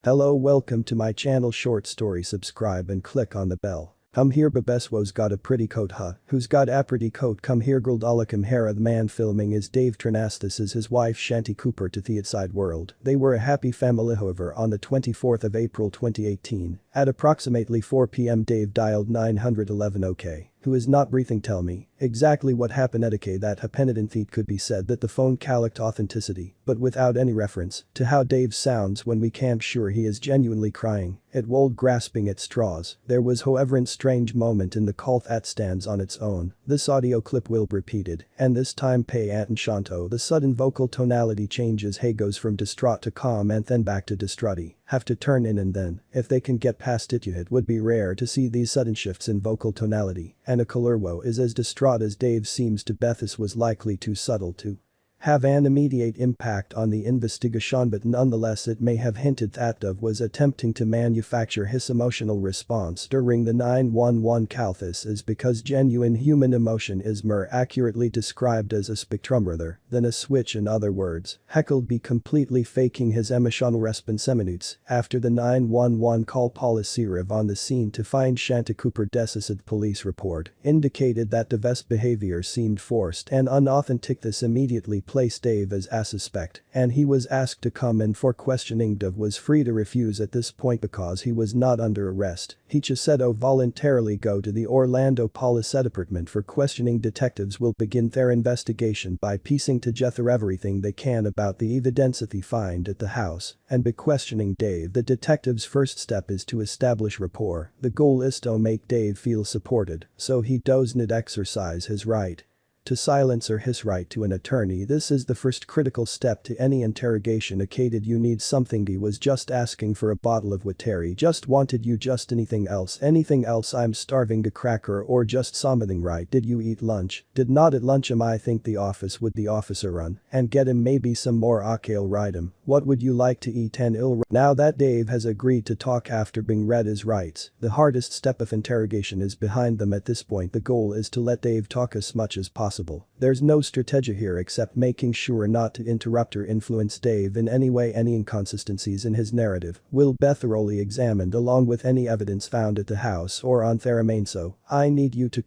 Hello, welcome to my channel. Short story, subscribe and click on the bell. Come here, Babeswo's got a pretty coat, huh? Who's got a pretty coat? Come here, Guldalikam Hera. The man filming is Dave Tronnes. This is his wife Shanti Cooper to the outside world. They were a happy family. However, on the 24th of April 2018, at approximately 4 p.m. Dave dialed 911. Okay. Who is not breathing? Tell me exactly what happened. Okay, that happened. In it could be said that the phone lacked authenticity, but without any reference to how Dave sounds when we can't sure he is genuinely crying. It was grasping at straws. There was however a strange moment in the call that stands on its own. This audio clip will be repeated, and this time pay attention. The sudden vocal tonality changes. He goes from distraught to calm and then back to distraught. Have to turn in, and then, if they can get past it would be rare to see these sudden shifts in vocal tonality, and a Kalerwo is as distraught as Dave seems to Bethis was likely too subtle to have an immediate impact on the investigation, but nonetheless it may have hinted that Dove was attempting to manufacture his emotional response during the 911 call. This is because genuine human emotion is more accurately described as a spectrum rather than a switch. In other words, Heck'll be completely faking his emotional response. Minutes after the 911 call, police arrive on the scene to find Shanti Cooper. Decisive police report indicated that Dave's behavior seemed forced and unauthentic. This immediately placed Dave as a suspect, and he was asked to come in for questioning. Dave was free to refuse at this point because he was not under arrest. He said voluntarily go to the Orlando Police Department for questioning. Detectives will begin their investigation by piecing together everything they can about the evidence that they find at the house and by questioning Dave. The detective's first step is to establish rapport. The goal is to make Dave feel supported so he doesn't exercise his right to silence or his right to an attorney. This is the first critical step to any interrogation. Did you need something? He was just asking for a bottle of water. He just wanted you. Just anything else? Anything else? I'm starving. A cracker or just something, right? Did you eat lunch? Did not at lunch. I think the office would the officer run and get him maybe some more. Okay, I'll write him. What would you like to eat? And now that Dave has agreed to talk after being read his rights, the hardest step of interrogation is behind them at this point. The goal is to let Dave talk as much as possible. There's no strategy here except making sure not to interrupt or influence Dave in any way. Any inconsistencies in his narrative will be thoroughly examined along with any evidence found at the house or on Theramane. So, I need you to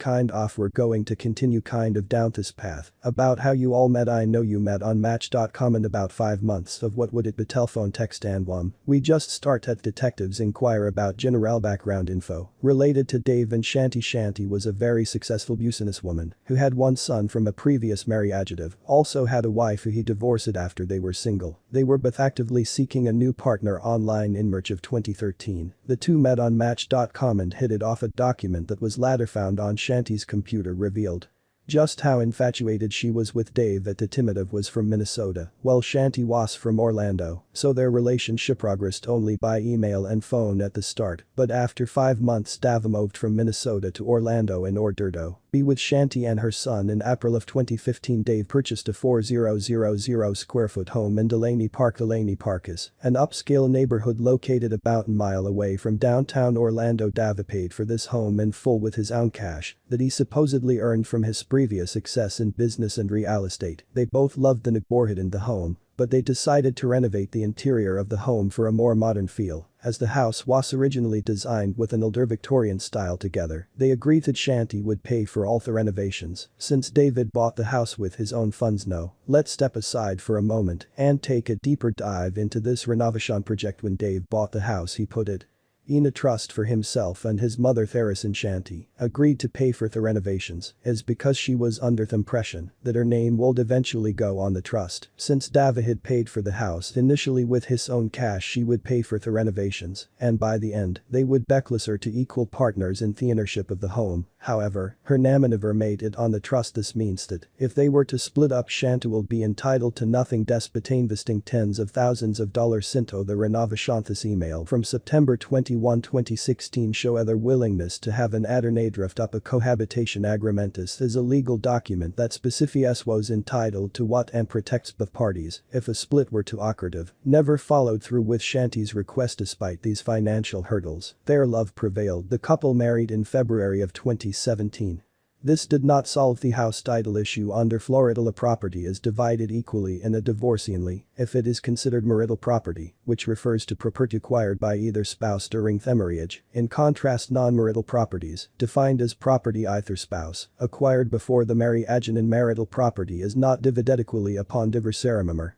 we're going to continue down this path about how you all met. I know you met on Match.com in about 5 months of what would it be telephone, text and we just start at detectives inquire about general background info related to Dave and Shanti. Shanti was a very successful businesswoman who had one son from a previous marriage. Also had a wife who he divorced after they were single. They were both actively seeking a new partner online in March of 2013. The two met on Match.com and hit it off. A document that was later found on Shanti's computer revealed just how infatuated she was with Dave. At the time Dave was from Minnesota, while Shanti was from Orlando, so their relationship progressed only by email and phone at the start, but after 5 months Dave moved from Minnesota to Orlando in order to be with Shanti and her son. In April of 2015 Dave purchased a 4,000 square foot home in Delaney Park. Delaney Park is an upscale neighborhood located about a mile away from downtown Orlando. Dave paid for this home in full with his own cash that he supposedly earned from his previous success in business and real estate. They both loved the neighborhood and the home, but they decided to renovate the interior of the home for a more modern feel. As the house was originally designed with an older Victorian style. Together, they agreed that Shanti would pay for all the renovations since David bought the house with his own funds. Now, let's step aside for a moment and take a deeper dive into this renovation project. When Dave bought the house, he put it in a trust for himself and his mother. Theris and Shanti agreed to pay for the renovations is because she was under the impression that her name would eventually go on the trust. Since David had paid for the house initially with his own cash, she would pay for the renovations, and by the end, they would be closer to equal partners in the ownership of the home. However, her name never made it on the trust. This means that if they were to split up, Shanti will be entitled to nothing despite investing tens of thousands of dollars into the renovation. This email from September 21, 2016 show their willingness to have an alternate draft up a cohabitation agreement. This is a legal document that specifies was entitled to what and protects both parties if a split were to occur. Never followed through with Shanti's request despite these financial hurdles. Their love prevailed. The couple married in February of 2017. This did not solve the house title issue under Florida. A property is divided equally in a divorce only if it is considered marital property, which refers to property acquired by either spouse during the marriage. In contrast, non-marital properties, defined as property either spouse, acquired before the marriage and marital property is not divided equally upon divorce.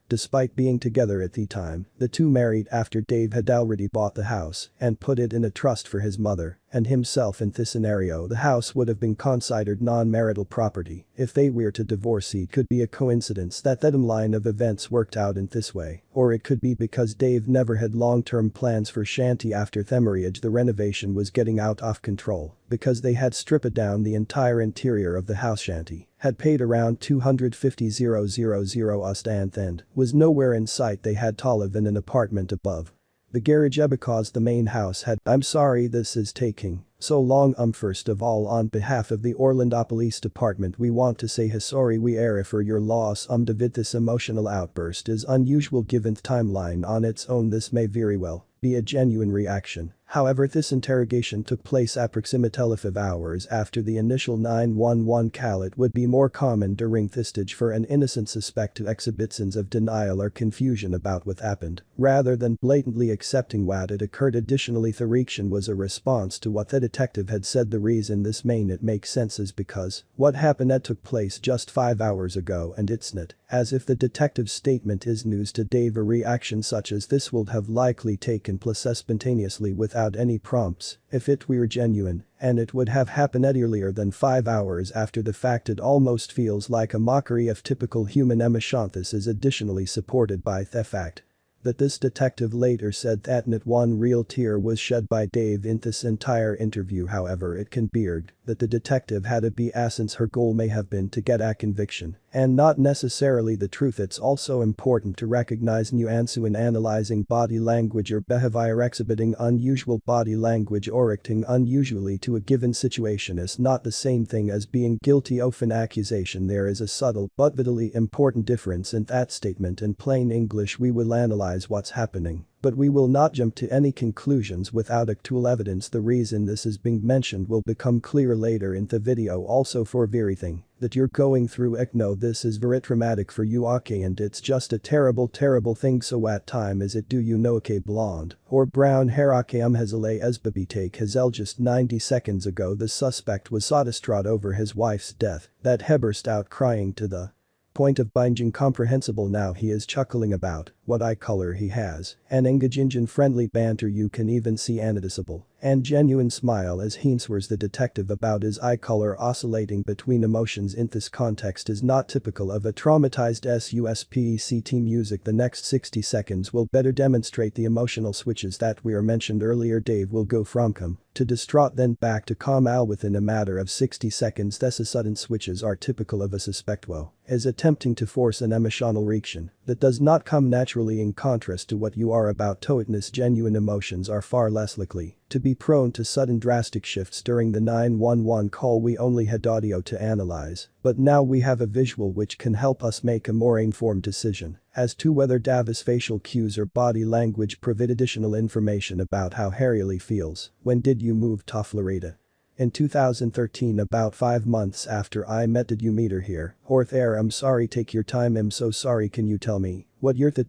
Despite being together at the time, the two married after Dave had already bought the house and put it in a trust for his mother and himself. In this scenario, the house would have been considered non-marital property. If they were to divorce, it could be a coincidence that line of events worked out in this way, or it could be because Dave never had long-term plans for Shanti after the marriage. The renovation was getting out of control because they had stripped down the entire interior of the house. Shanti had paid around $250,000 and was nowhere in sight. They had to live in an apartment above the garage because the main house had. I'm sorry this is taking so long. First of all, on behalf of the Orlando Police Department, we want to say sorry we are for your loss. David, this emotional outburst is unusual given the timeline on its own. This may very well be a genuine reaction. However, this interrogation took place approximately 5 hours after the initial 911 call. It would be more common during this stage for an innocent suspect to exhibit signs of denial or confusion about what happened, rather than blatantly accepting what had occurred. Additionally, the reaction was a response to what the detective had said. The reason this may not make sense is because what happened took place just 5 hours ago, and it's not as if the detective's statement is news to Dave. A reaction such as this would have likely taken place spontaneously without any prompts if it were genuine, and it would have happened earlier than 5 hours after the fact. It almost feels like a mockery of typical human emotion. This is additionally supported by the fact that this detective later said that not one real tear was shed by Dave in this entire interview. However, it can be argued that the detective had a BS since her goal may have been to get a conviction and not necessarily the truth. It's also important to recognize nuance when analyzing body language or behavior. Exhibiting unusual body language or acting unusually to a given situation is not the same thing as being guilty of an accusation. There is a subtle but vitally important difference in that statement. In plain English, we will analyze what's happening, but we will not jump to any conclusions without actual evidence. The reason this is being mentioned will become clear later in the video. Also, for everything that you're going through, know this is very traumatic for you, okay, and it's just a terrible thing. So what time is it? Do you know? Okay, blonde or brown hair? Okay, Hazale Esbabi take Hazel. Just 90 seconds ago the suspect was so distraught over his wife's death that he burst out crying to the point of being incomprehensible. Now he is chuckling about what eye color he has and engaging in friendly banter. You can even see a noticeable and genuine smile as he answers the detective about his eye color. Oscillating between emotions in this context is not typical of a traumatized suspect. Music. The next 60 seconds will better demonstrate the emotional switches that were mentioned earlier. Dave will go from calm to distraught, then back to calm all within a matter of 60 seconds. These sudden switches are typical of a suspect who is attempting to force an emotional reaction that does not come naturally. In contrast to what you are about to witness, genuine emotions are far less likely to be prone to sudden drastic shifts. During the 911 call we only had audio to analyze, but now we have a visual which can help us make a more informed decision as to whether Davis' facial cues or body language provide additional information about how he really feels. When did you move to Florida? In 2013, about 5 months after I met. Did you meet her here or there? I'm sorry, take your time. I'm so sorry. Can you tell me what year? The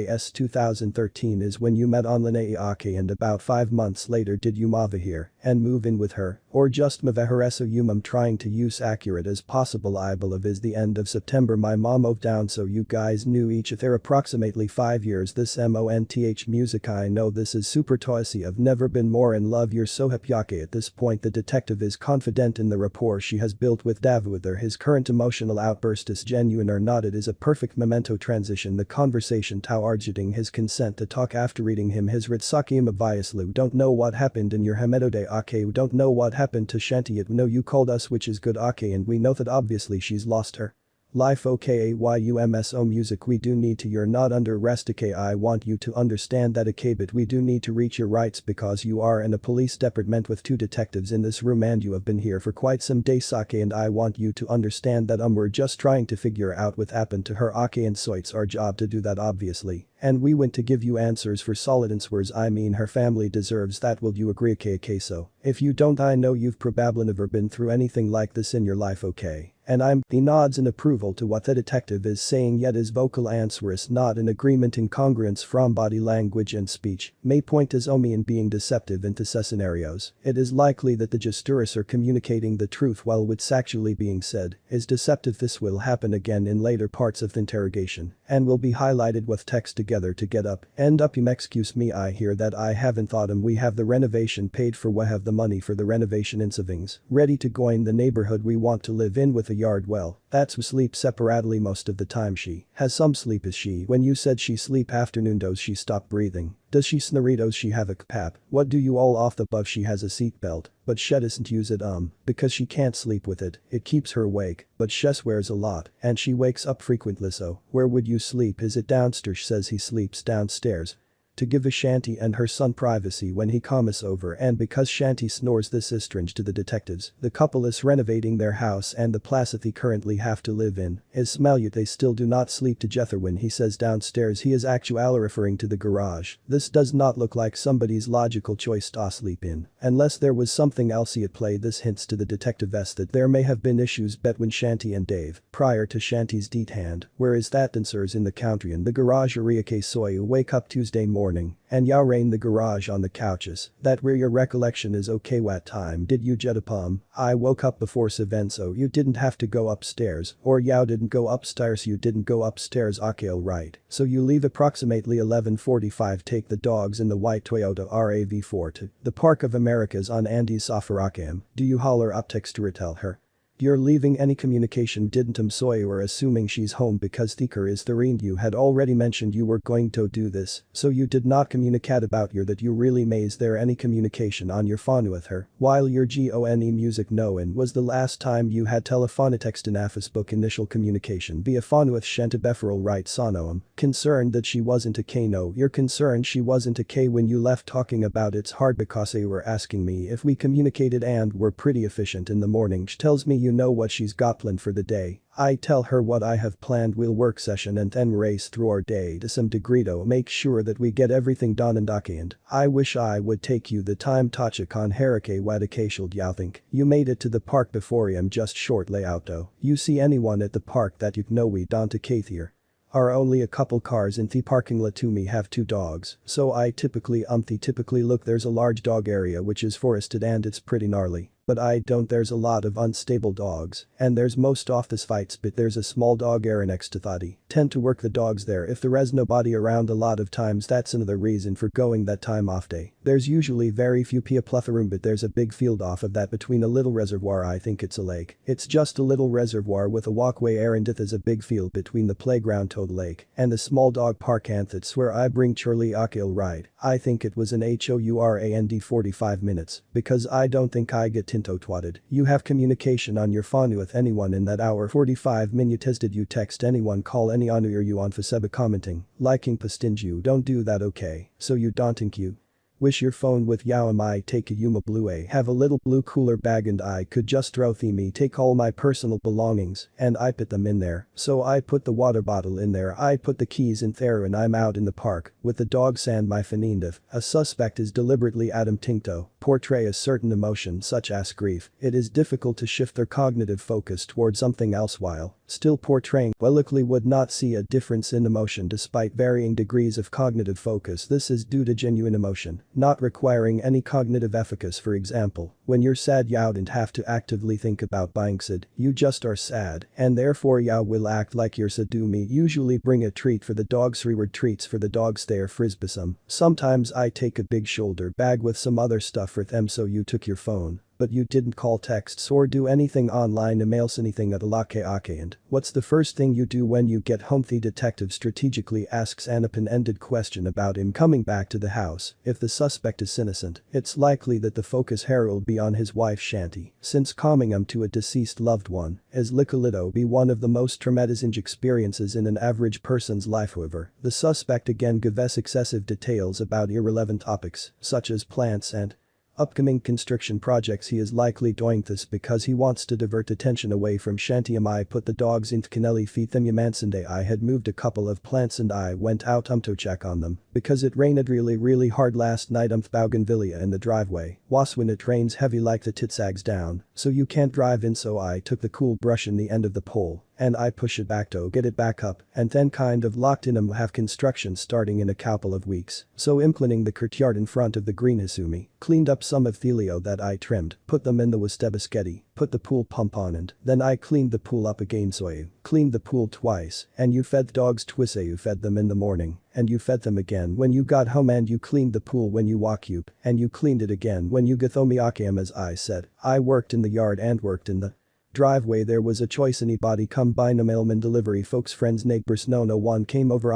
was 2013 is when you met online. Okay, and about 5 months later did you move here and move in with her or just move her? So I'm trying to use accurate as possible. I believe is the end of September my mom moved down, so you guys knew each other approximately 5 years. This month music. I know this is super tossy. I've never been more in love. You're so happy. Okay, at this point the detective is confident in the rapport she has built with David. Whether his current emotional outburst is genuine or not, it is a perfect memento transition. The conversation to urging his consent to talk after reading him his Ritsaki Maviaslu. Don't know what happened in your Hamedo day. Okay, we don't know what happened to Shanti. No, you called us, which is good. Okay, and we know that obviously she's lost her Life okay YUMSO music we do need to you're not under arrest okay I want you to understand that okay but we do need to reach your rights because you are in a police department with 2 detectives in this room and you have been here for quite some days okay and I want you to understand that we're just trying to figure out what happened to her okay and so it's our job to do that obviously. And we want to give you answers for solid answers I mean her family deserves that will you agree okay so if you don't I know you've probably never been through anything like this in your life okay. And he nods in approval to what the detective is saying yet his vocal answer is not in agreement incongruence from body language and speech may point as Omi in being deceptive into scenarios. It is likely that the gestures are communicating the truth while what's actually being said is deceptive this will happen again in later parts of the interrogation and will be highlighted with text together to get up end up excuse me I hear that I haven't thought we have the renovation paid for we have the money for the renovation in savings ready to go in the neighborhood we want to live in with a yard well, that's who sleeps separately most of the time she has some sleep is she when you said she sleep afternoon does she stop breathing, does she snore does she have a pap, what do you all off the above she has a seatbelt, but she doesn't use it because she can't sleep with it keeps her awake, but she swears a lot and she wakes up frequently so where would you sleep is it downstairs says he sleeps downstairs. To give Ashanti and her son privacy when he comes over and because Shanti snores this is strange to the detectives, the couple is renovating their house and the place that they currently have to live in is smell yet they still do not sleep together when he says downstairs he is actually referring to the garage, this does not look like somebody's logical choice to sleep in, unless there was something else at play this hints to the detective that there may have been issues between Shanti and Dave prior to Shanti's deed hand, whereas that dancers in the country in the garage area soy wake up Tuesday morning and ya rain the garage on the couches, that where your recollection is okay what time did you jet upon, I woke up before 7 so you didn't have to go upstairs or ya didn't go upstairs you didn't go upstairs okay alright, so you leave approximately 11:45 take the dogs in the white Toyota RAV4 to the Park of Americas on Andy's Safarakam, do you holler up text to tell her? You're leaving any communication didn't Sawyer assuming she's home because Thicker is the ring you had already mentioned you were going to do this, so you did not communicate about your that you really may is there any communication on your phone with her, while your GONE music knowing was the last time you had text in Facebook initial communication via phone with Shanta Beferal right Sonoam, concerned that she wasn't a K no you're concerned she wasn't a K when you left talking about it's hard because they were asking me if we communicated and were pretty efficient in the morning she tells me you know what she's got planned for the day. I tell her what I have planned we'll work session and then race through our day to some degree to make sure that we get everything done and okay and I wish I would take you the time Tacha con Harake Wadakashald you think you made it to the park before I'm just short layout though. You see anyone at the park that you know we don't take here? Are only a couple cars in the parking lot to me have 2 dogs, so I typically look there's a large dog area which is forested and it's pretty gnarly. But I don't there's a lot of unstable dogs, and there's most office fights but there's a small dog area next to Thadi, tend to work the dogs there if there's nobody around a lot of times that's another reason for going that time off day, there's usually very few plethora but there's a big field off of that between a little reservoir I think it's a lake, it's just a little reservoir with a walkway and it is a big field between the playground to the lake and the small dog park and that's where I bring Charlie Akil ride, I think it was an HOURAND 45 minutes, because I don't think I get twatted. You have communication on your phone with anyone in that hour 45 minutes did you text anyone call any on or you on Faseba commenting, liking postinju don't do that okay, so you don't think you wish your phone with Yao am I take a Yuma Blue A have a little blue cooler bag and I could just throw me take all my personal belongings and I put them in there, so I put the water bottle in there I put the keys in there and I'm out in the park with the dogs and my Fenindiv. A suspect is deliberately Adam Tinkto portray a certain emotion such as grief, it is difficult to shift their cognitive focus towards something else while still portraying likely would not see a difference in emotion despite varying degrees of cognitive focus this is due to genuine emotion, not requiring any cognitive efficacy for example, when you're sad you don't have to actively think about buying sad, you just are sad and therefore you will act like you're sad do me usually bring a treat for the dogs reward treats for the dogs there frisbee sometimes I take a big shoulder bag with some other stuff for them so you took your phone. but you didn't call texts or do anything online emails anything at alake and what's the first thing you do when you get home? The detective strategically asks an open-ended question about him coming back to the house. If the suspect is innocent, it's likely that the focus here will be on his wife Shanti, since coming home to a deceased loved one is likely to be one of the most traumatizing experiences in an average person's life. However, the suspect again gives excessive details about irrelevant topics, such as plants and upcoming construction projects. He is likely doing this because he wants to divert attention away from Shanti. I put the dogs into kennel feed them. Sunday I had moved a couple of plants and I went out to check on them because it rained really hard last night. Bougainvillea in the driveway was when it rains heavy like the tit sags down so you can't drive in, so I took the cool brush in the end of the pole and I push it back to get it back up and then kind of locked in. Have construction starting in a couple of weeks, so I'm cleaning the courtyard in front of the greenhouse. Cleaned up some of Thelio that I trimmed, put them in the Westebasketi, put the pool pump on and then I cleaned the pool up again. So you cleaned the pool twice and you fed the dogs twice. You fed them in the morning and you fed them again when you got home and you cleaned the pool when you woke up and you cleaned it again when you got home. As I said, I worked in the yard and worked in the driveway. There was a choice. Anybody come by? No mailman, delivery folks, friends, neighbors. No one came over.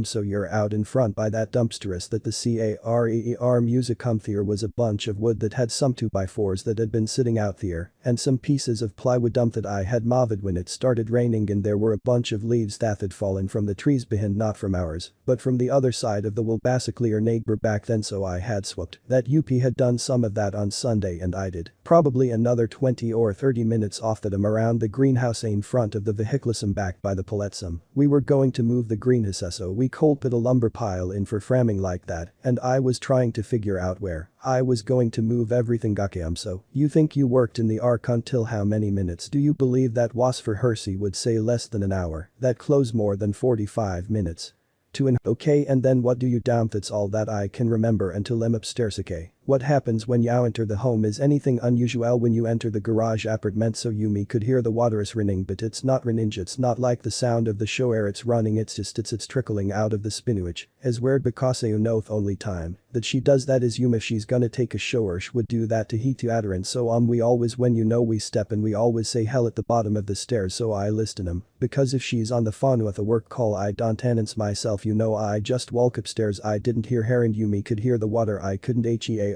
So you're out in front by that dumpsterist that the CARER music there was a bunch of wood that had some 2x4s that had been sitting out there and some pieces of plywood that I had moved when it started raining, and there were a bunch of leaves that had fallen from the trees behind, not from ours but from the other side of the wall, basically our neighbor back then. So I had swapped that. Had done some of that on Sunday and I did probably another 20 or 30 minutes off that around the greenhouse in front of the vehicle back by the palletsum. We were going to move the greenhouse, so we cold put a lumber pile in for framing like that and I was trying to figure out where I was going to move everything. So you think you worked in the ark until how many minutes? Do you believe that was for Hersey would say less than an hour? That close more than 45 minutes. Okay, and then what do you down? That's all that I can remember until I'm upstairs. Okay. What happens when you enter the home? Is anything unusual when you enter the garage apartment? So Yumi could hear the water is running, but it's not running. It's not like the sound of the shower it's running, it's just it's trickling out of the spinach. Is weird because you know the only time that she does that is Yumi. If she's gonna take a shower she would do that to heat to Adarin. So we always, when we step and we always say hell at the bottom of the stairs, so I listen him because if she's on the phone with a work call I don't announce myself. I just walk upstairs. I didn't hear her and Yumi could hear the water. I couldn't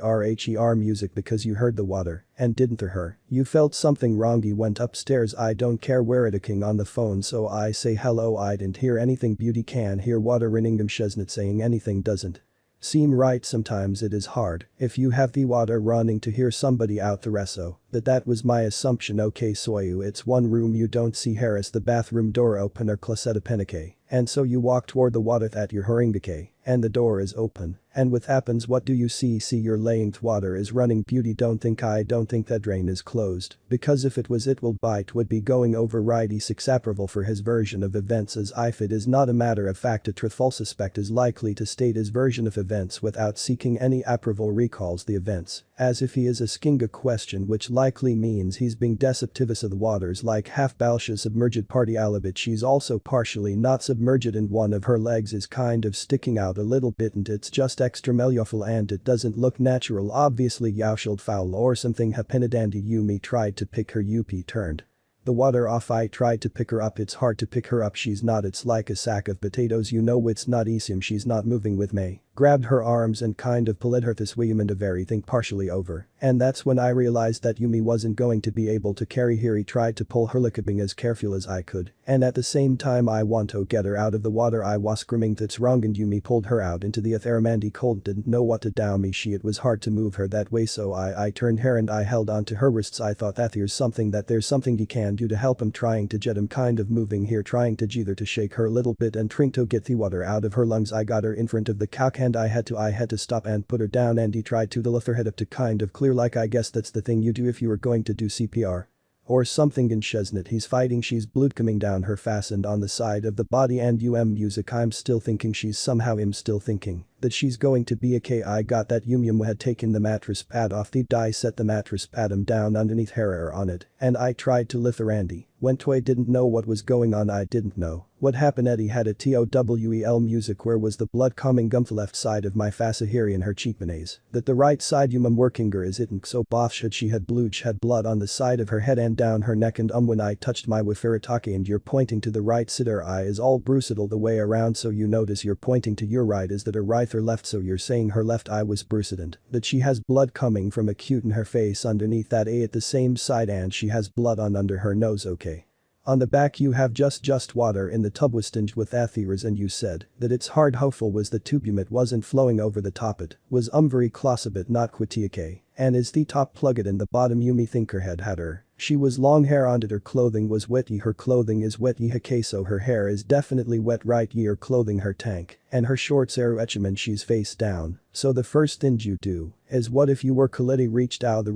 her music because you heard the water and didn't hear her. You felt something wrong. You went upstairs. I don't care where it king on the phone, so I say hello. I didn't hear anything. Beauty can hear water running. She's not saying anything. Doesn't seem right. Sometimes it is hard if you have the water running to hear somebody out the reso. That was my assumption. Okay, so it's one room. You don't see Harris, the bathroom door open or closet penike. And so you walk toward the water that you're hurrying to and the door is open. And what happens? What do you see? See you're laying water is running. Beauty I don't think that drain is closed because if it was it will bite would be going over. Right, he's approval for his version of events as if it is not a matter of fact. A truthful suspect is likely to state his version of events without seeking any approval. Recalls the events as if he is asking a question, which likely means he's being deceptive. Of the waters like half Balsha submerged party alibit. She's also partially not submerged and one of her legs is kind of sticking out a little bit and it's just extra meliophil and it doesn't look natural. Obviously Yausheld foul or something happened and Yumi tried to pick her. Up turned the water off. I tried to pick her up. It's hard to pick her up. She's not. It's like a sack of potatoes. It's not easy. She's not moving with me. Grabbed her arms and kind of pulled her this way and everything partially over. And that's when I realized that Yumi wasn't going to be able to carry her. He tried to pull her being as careful as I could. And at the same time I want to get her out of the water. I was screaming that's wrong and Yumi pulled her out into the ether. Mandy cold didn't know what to do. It was hard to move her that way, so I turned her and I held onto her wrists. I thought that there's something he can do to help him, trying to get him kind of moving here, trying to either to shake her a little bit and trying to get the water out of her lungs. I got her in front of the cock and I had to stop and put her down and he tried to lift her head up to kind of clear, like I guess that's the thing you do if you were going to do CPR. Or something. In Chesnut he's fighting. She's blood coming down her fastened on the side of the body and music. I'm still thinking she's somehow. I'm still thinking that she's going to be okay. I got that Yum had taken the mattress pad off the die, set the mattress pad down underneath her on it and I tried to lift her. Andy went away. Didn't know what was going on. I didn't know What happened Eddie had a TOWEL music where was the blood coming gum the left side of my face here in her cheekbones. That the right side you workinger is it so boff should she had bluch had blood on the side of her head and down her neck and when I touched my wifiritake and you're pointing to the right side her eye is all bruised all the way around so you notice you're pointing to your right is that her right or left so you're saying her left eye was bruised and that she has blood coming from acute in her face underneath that A at the same side and she has blood on under her nose okay. On the back you have just water in the tub was tinged with ethers and you said that it's hard hopeful was the tubum it wasn't flowing over the top it was very close a bit not quitiake and is the top plugged in the bottom you me think her head had her. She was long hair on it her clothing was wetty her clothing is wetty hake so her hair is definitely wet right ye her clothing her tank and her shorts are etchim and she's face down. So the first thing you do is what if you were Kaliti reached out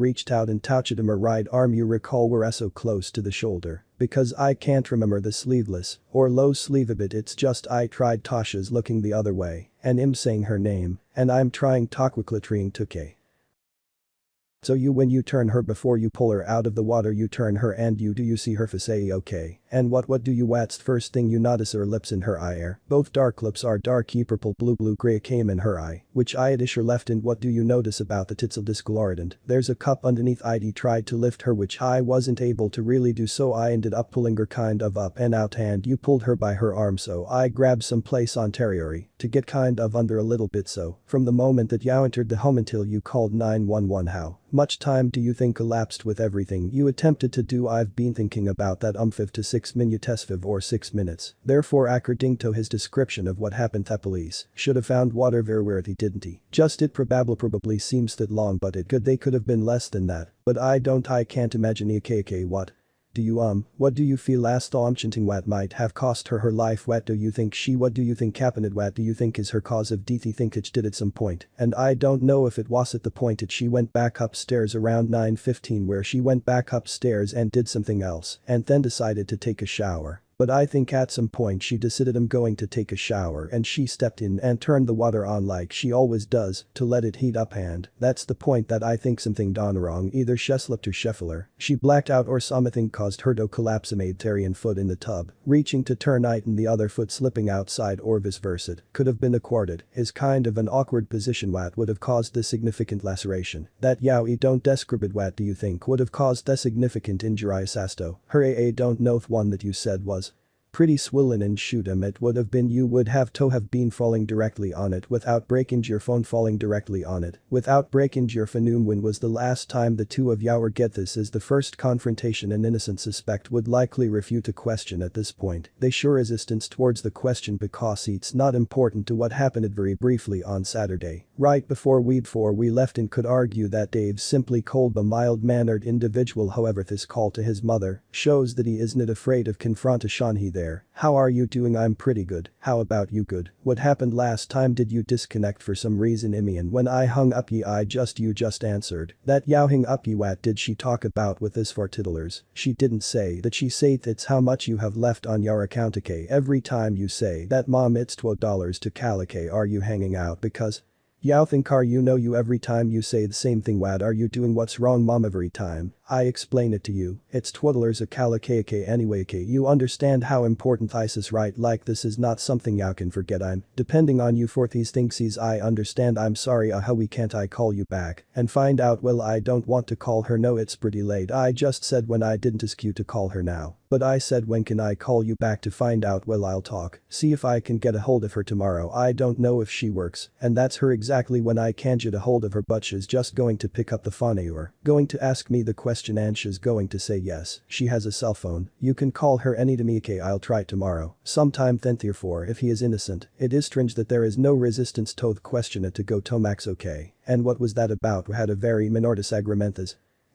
and touched him her right arm you recall were so close to the shoulder. Because I can't remember the sleeveless or low sleeve of it it's just I tried Tasha's looking the other way and I'm saying her name and I'm trying Takwaklatring Tuke. So you when you turn her before you pull her out of the water you turn her and you do you see her face okay and what do you what's first thing you notice her lips in her eye are both dark lips are darky purple blue grey came in her eye which eye it is her left and what do you notice about the titsel discoloridant there's a cup underneath ID tried to lift her which I wasn't able to really do so I ended up pulling her kind of up and out and you pulled her by her arm so I grabbed some place on territory to get kind of under a little bit so from the moment that you entered the home until you called 911 how much time do you think elapsed with everything you attempted to do I've been thinking about that 5 to 6 minutes or 6 minutes. Therefore according to his description of what happened the police should have found water very where he didn't he. Just it probably seems that long but it could they could have been less than that but I can't imagine EKK what. Do you what do you feel last chanting what might have cost her life what do you think what do you think happened what do you think is her cause of death think it did at some point and I don't know if it was at the point that she went back upstairs around 9:15 where she went back upstairs and did something else and then decided to take a shower. But I think at some point she decided I'm going to take a shower and she stepped in and turned the water on like she always does to let it heat up and that's the point that I think something done wrong either she slipped or Scheffler. She blacked out or something caused her to collapse made Terrian foot in the tub reaching to turn it and the other foot slipping outside or vice versa could have been accorded is kind of an awkward position what would have caused the significant laceration that yowie don't describe it what do you think would have caused the significant injury sasto her AA don't know if one that you said was pretty swollen and shoot 'em it would have been you would have to have been falling directly on it without breaking your phone falling directly on it without breaking your phone when was the last time the two of you get this is the first confrontation an innocent suspect would likely refute a question at this point they show resistance towards the question because it's not important to what happened very briefly on Saturday right before we left and could argue that Dave simply called a mild-mannered individual however this call to his mother shows that he isn't afraid of confrontation he there. How are you doing I'm pretty good, how about you good, what happened last time did you disconnect for some reason Imian when I hung up you just answered that yow hung up you what did she talk about with this for tittlers she didn't say that she said it's how much you have left on your account okay every time you say that mom it's $12 to Calique are you hanging out because yow think are you every time you say the same thing what are you doing what's wrong mom every time I explain it to you it's $12 a Calique anyway you understand how important ISIS right like this is not something you can forget I'm depending on you for these things I understand I'm sorry how we can't I call you back and find out well I don't want to call her no it's pretty late I just said when I didn't ask you to call her now but I said when can I call you back to find out well I'll talk see if I can get a hold of her tomorrow I don't know if she works and that's her exactly when I can't get a hold of her but she's just going to pick up the phone or going to ask me the question and she's going to say yes she has a cell phone you can call her any to me okay I'll try tomorrow sometime then therefore if he is innocent it is strange that there is no resistance to the question to go Tomax okay and what was that about we had a very minor disagreement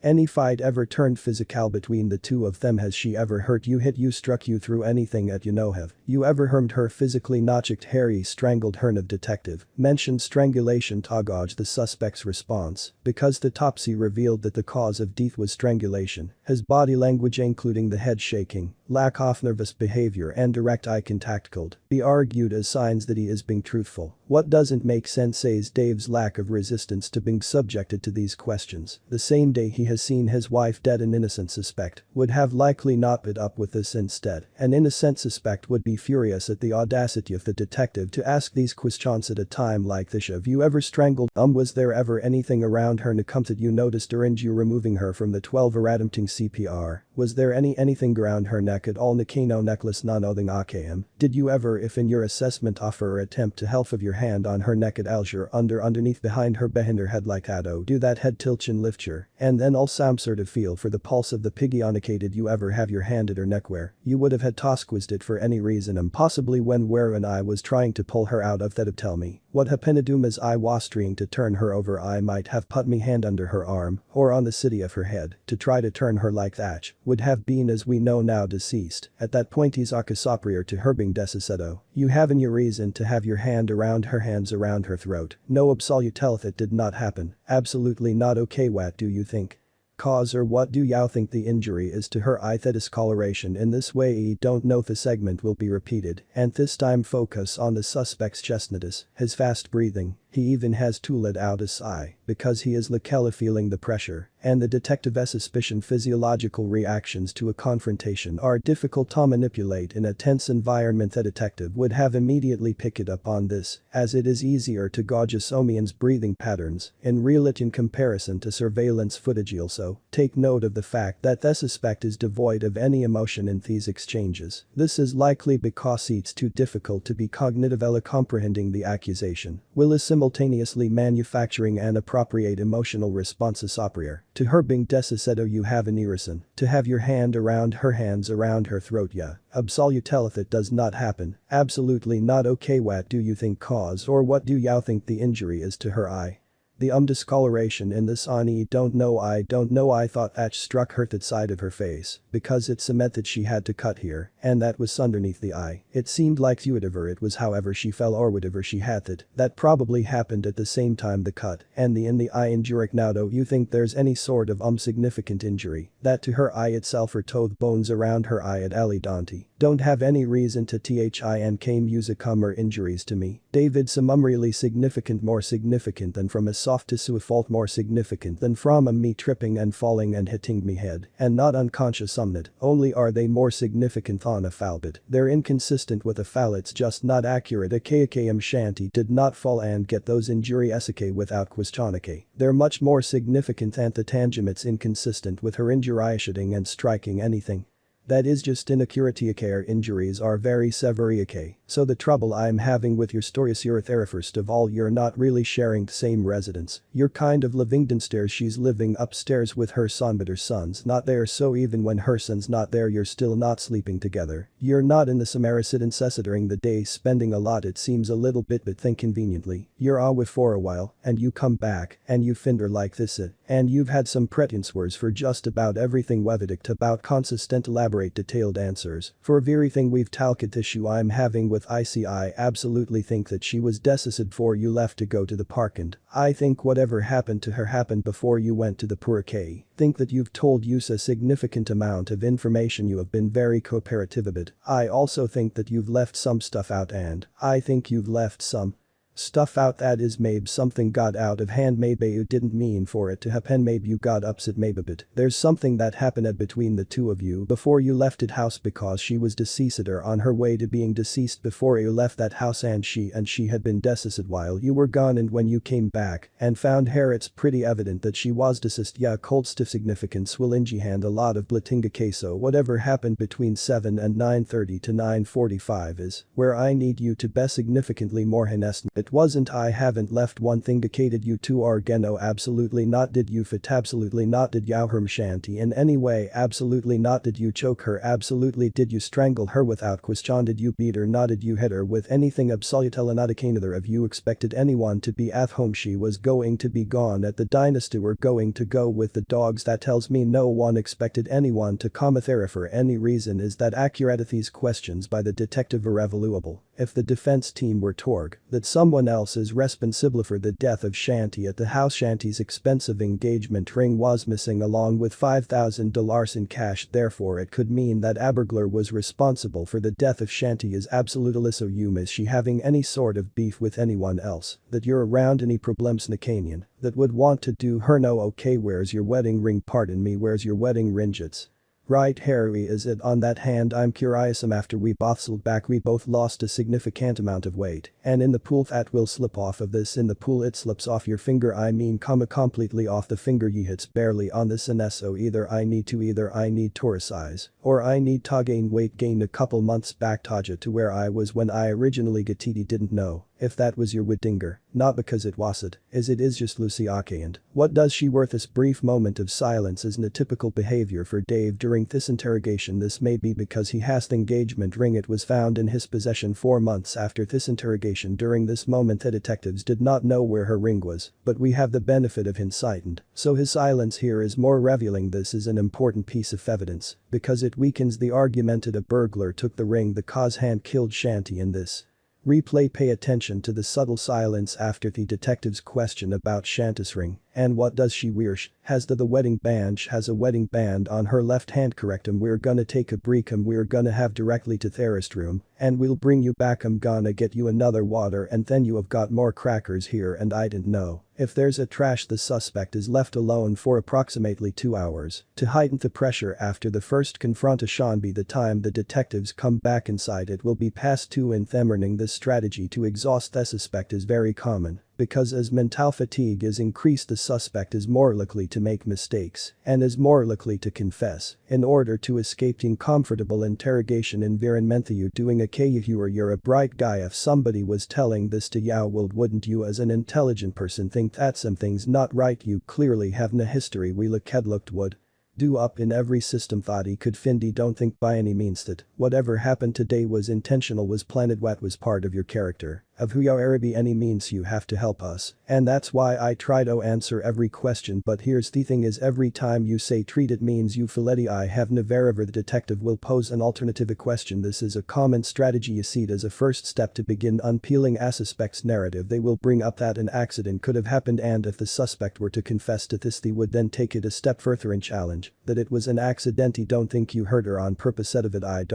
any fight ever turned physical between the two of them has she ever hurt you hit you struck you through anything that you know have you ever harmed her physically notched Harry strangled her of detective mentioned strangulation Togoj the suspect's response because the autopsy revealed that the cause of death was strangulation his body language including the head shaking lack of nervous behavior and direct eye contact could be argued as signs that he is being truthful what doesn't make sense is Dave's lack of resistance to being subjected to these questions the same day he has seen his wife dead. An innocent suspect would have likely not put up with this instead. An innocent suspect would be furious at the audacity of the detective to ask these questions at a time like this. Have you ever strangled? Was there ever anything around her that you noticed during you removing her from the 12 attempting CPR? Was there anything around her neck at all? No necklace, no nothing. AKM. Did you ever, if in your assessment, offer or attempt to help of your hand on her neck at Alger underneath behind her head like that? Oh, do that head tilt chin lift your and then all some sort of feel for the pulse of the piggy on. Did you ever have your hand at her neck where you would have had to squeezed it for any reason? And possibly where I was trying to pull her out of that. Tell me what happened as I was trying to turn her over. I might have put me hand under her arm or on the city of her head to try to turn her like that. Would have been, as we know now, deceased. At that point he's superior to her being deceased. You haven't your reason to have your hand around her, hands around her throat. No, absolute tell it did not happen. Absolutely not. Okay, what do you think? Cause, or what do you think the injury is to her? That discoloration in this way. I don't know. The segment will be repeated and this time focus on the suspect's chestnutness, his fast breathing. He even has to let out a sigh because he is likely feeling the pressure, and the detective's suspicion. Physiological reactions to a confrontation are difficult to manipulate in a tense environment. The detective would have immediately picked up on this, as it is easier to gauge Somian's breathing patterns in real in comparison to surveillance footage. Also, take note of the fact that the suspect is devoid of any emotion in these exchanges. This is likely because it's too difficult to be cognitively comprehending the accusation. Will is simultaneously manufacturing an appropriate emotional response superior to her being deceased. You have an reason to have your hand around her, hands around her throat. Yeah, absolute tell it does not happen. Absolutely not. Okay, what do you think cause, or what do you think the injury is to her eye? The discoloration in this I don't know. I thought that struck her that side of her face because it cemented she had to cut here and that was underneath the eye. It seemed like whatever it was, however she fell or whatever she had that probably happened at the same time the cut and the in the eye injury. Now do you think there's any sort of significant injury that to her eye itself or to the bones around her eye at Ali Dante? Don't have any reason to think musicum or injuries to me. David, some really significant, more significant than from a soft tissue fault, more significant than from a me tripping and falling and hitting me head and not unconscious omnit. Only are they more significant on a foul bit. They're inconsistent with a foul, it's just not accurate. A KKM Shanti did not fall and get those injuries without questionake. They're much more significant and the tangent it's inconsistent with her injury shooting and striking anything. That is just inaccuracy. Care injuries are very severe. So the trouble I'm having with your story is you're there. First of all, you're not really sharing the same residence. You're kind of living downstairs, she's living upstairs with her son, but her son's not there, so even when her son's not there you're still not sleeping together. You're not in the same residence during the day, spending a lot, it seems a little bit, but think conveniently. You're away for a while and you come back and you find her like this and you've had some pretense for just about everything we've talked about, consistent elaborate detailed answers for everything we've talked. Issue I'm having with ICI, absolutely think that she was deceased before you left to go to the park, and I think whatever happened to her happened before you went to the park. Think that you've told us a significant amount of information, you have been very cooperative a bit. I also think that you've left some stuff out, and I think you've left some stuff out that is maybe something got out of hand, maybe you didn't mean for it to happen, maybe you got upset, maybe but there's something that happened between the two of you before you left it house, because she was deceased or on her way to being deceased before you left that house, and she had been deceased while you were gone, and when you came back and found her it's pretty evident that she was deceased. Yeah, cold stiff significance will inji hand a lot of blatinga queso. Whatever happened between 7 and 9:30 to 9:45 is where I need you to be significantly more honest. It wasn't. I haven't left one thing indicated you to Argeno, absolutely not. Did you fit? Absolutely not. Did you harm Shanti in any way? Absolutely not. Did you choke her? Absolutely. Did you strangle her without question? Did you beat her? Not. Did you hit her with anything? Absolutely not. Neither of you expected anyone to be at home. She was going to be gone at the dynasty, we're going to go with the dogs. That tells me no one expected anyone to come there for any reason. Is that accurate? These questions by the detective are evaluable if the defense team were Torg, that someone else is responsible for the death of Shanti at the house. Shanti's expensive engagement ring was missing along with $5,000 in cash, therefore it could mean that a burglar was responsible for the death of Shanti is absolutely. So you is she having any sort of beef with anyone else, that you're around any problems Nakanian, that would want to do her no okay where's your wedding ring pardon me where's your wedding ringgits? Right Harry is it on that hand I'm curious after we bottled back we both lost a significant amount of weight and in the pool that will slip off of this in the pool it slips off your finger I mean completely off the finger ye hits barely on this and so either I need to size or I need to gain weight gained a couple months back Taja to where I was when I originally got didn't know if that was your Whittinger, not because it wasn't, as it is just Lucy okay and what does she worth this brief moment of silence isn't a typical behavior for Dave during this interrogation this may be because he has the engagement ring it was found in his possession 4 months after this interrogation during this moment the detectives did not know where her ring was, but we have the benefit of hindsight and so his silence here is more revealing this is an important piece of evidence because it weakens the argument that a burglar took the ring the cause hand killed Shanti in this. Replay pay attention to the subtle silence after the detective's question about Shanti's ring and what does she wear has the wedding band she has a wedding band on her left hand correct we're gonna take a break we're gonna have directly to therapist room and we'll bring you back gonna get you another water and then you have got more crackers here and I didn't know if there's a trash the suspect is left alone for approximately 2 hours to heighten the pressure after the first confrontation by the time the detectives come back inside it will be past 2 in the morning this strategy to exhaust the suspect is very common because as mental fatigue is increased the suspect is more likely to make mistakes and is more likely to confess in order to escape the uncomfortable interrogation environment you doing okay you're a bright guy if somebody was telling this to you well wouldn't you as an intelligent person think that something's not right you clearly have no history we looked would do up in every system thought he could Findy don't think by any means that whatever happened today was intentional was planned what was part of your character of who you are by any means you have to help us and that's why I try to answer every question but here's the thing is every time you say treat it means you Filetti I have never ever the detective will pose an alternative question this is a common strategy you see it as a first step to begin unpeeling a suspect's narrative they will bring up that an accident could have happened and if the suspect were to confess to this they would then take it a step further and challenge that it was an accident don't think you hurt her on purpose said of it I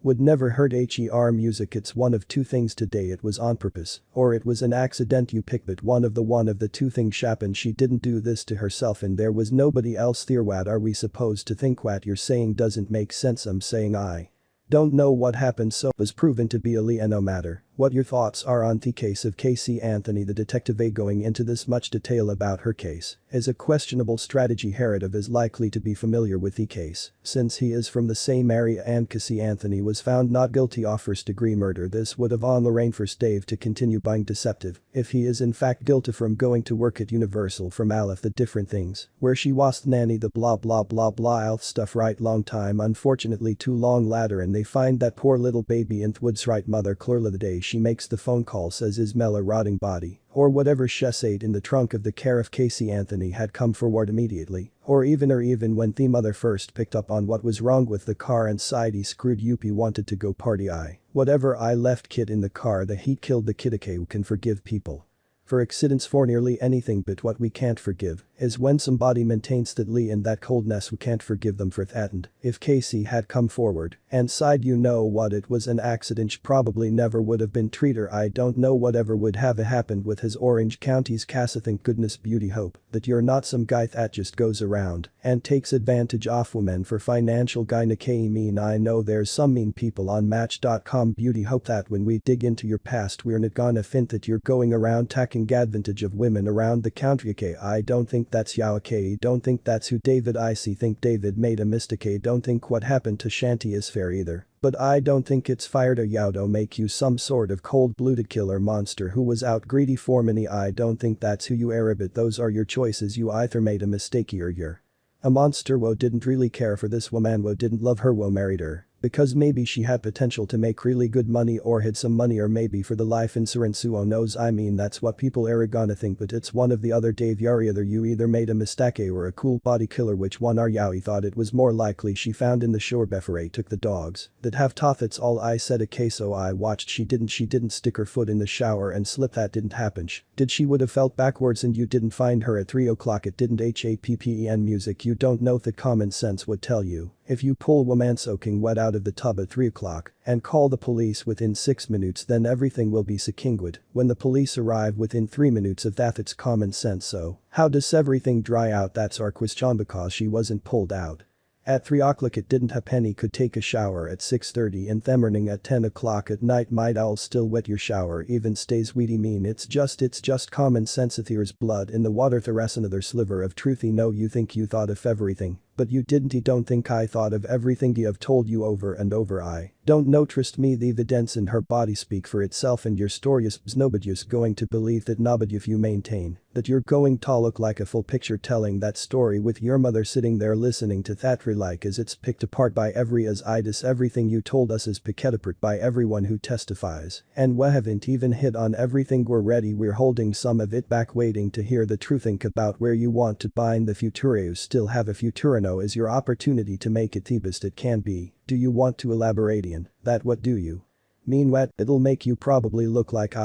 would never hurt her music it's one of 2 things today it was on purpose or it was an accident you pick but one of the 2 things happened she didn't do this to herself and there was nobody else there what are we supposed to think what you're saying doesn't make sense I'm saying I don't know what happened so was proven to be a no matter what your thoughts are on the case of Casey Anthony the detective going into this much detail about her case is a questionable strategy Herodov is likely to be familiar with the case since he is from the same area and Casey Anthony was found not guilty of first-degree murder this would have on Lorraine forced Dave to continue being deceptive if he is in fact guilty from going to work at Universal from Aleph the different things where she was the nanny the blah blah blah blah Alf stuff right long time unfortunately too long ladder and they find that poor little baby in Wood's right mother clearly the day she makes the phone call says Ismella rotting body or whatever she ate in the trunk of the car if Casey Anthony had come forward immediately or even when the mother first picked up on what was wrong with the car and sighed he screwed up he wanted to go party whatever I left kid in the car the heat killed the kid okay who can forgive people for accidents for nearly anything but what we can't forgive is when somebody maintains that Lee in that coldness we can't forgive them for that and if Casey had come forward and sighed you know what it was an accident she probably never would have been treated I don't know whatever would have happened with his Orange County's Casa thank goodness beauty hope that you're not some guy that just goes around and takes advantage of women for financial gain okay mean I know there's some mean people on Match.com beauty hope that when we dig into your past we're not gonna think that you're going around taking advantage of women around the country okay I don't think that's ya okay don't think that's who David I see think David made a mistake don't think what happened to Shanti is fair either but I don't think it's fired a Yaudo make you some sort of cold-blooded killer monster who was out greedy for money I don't think that's who you are but those are your choices you either made a mistake or you're a monster who didn't really care for this woman who didn't love her who married her Because maybe she had potential to make really good money or hid some money, or maybe for the life insurance, who knows. I mean, that's what people are gonna think, but it's one of the other. Dave Yari, either you either made a mistake or a cool body killer. Which one are you? He thought it was more likely she found in the shore before took the dogs that have tough. It's all I said. Okay, so I watched. She didn't stick her foot in the shower and slip. That didn't happen. Did she would have felt backwards and you didn't find her at 3 o'clock. It didn't. Happen music. You don't know that common sense would tell you. If you pull woman soaking wet out of the tub at 3 o'clock and call the police within 6 minutes, then everything will be sequinguid. When the police arrive within 3 minutes of that, it's common sense. So how does everything dry out? That's our question, because she wasn't pulled out at 3 o'clock. It didn't happen. He could take a shower at 6:30 in the morning. At 10 o'clock at night might all still wet. Your shower even stays weedy. Mean it's just common sense. If there's blood in the water, there's another sliver of truth. You think you thought of everything, but you didn't. Don't think I thought of everything. I've told you over and over. I don't know. Trust me, the evidence in her body speak for itself, and your story is nobody's going to believe that. Nobody. If you maintain that you're going to look like a full picture telling that story with your mother sitting there listening to that, like as it's picked apart by every as idis. Everything you told us is picked apart by everyone who testifies, and we haven't even hit on everything. We're ready. We're holding some of it back, waiting to hear the truth. Think about where you want to bind the future. You still have a future. No is your opportunity to make it the best it can be. Do you want to elaborate in that? What do you mean? What? It'll make you probably look like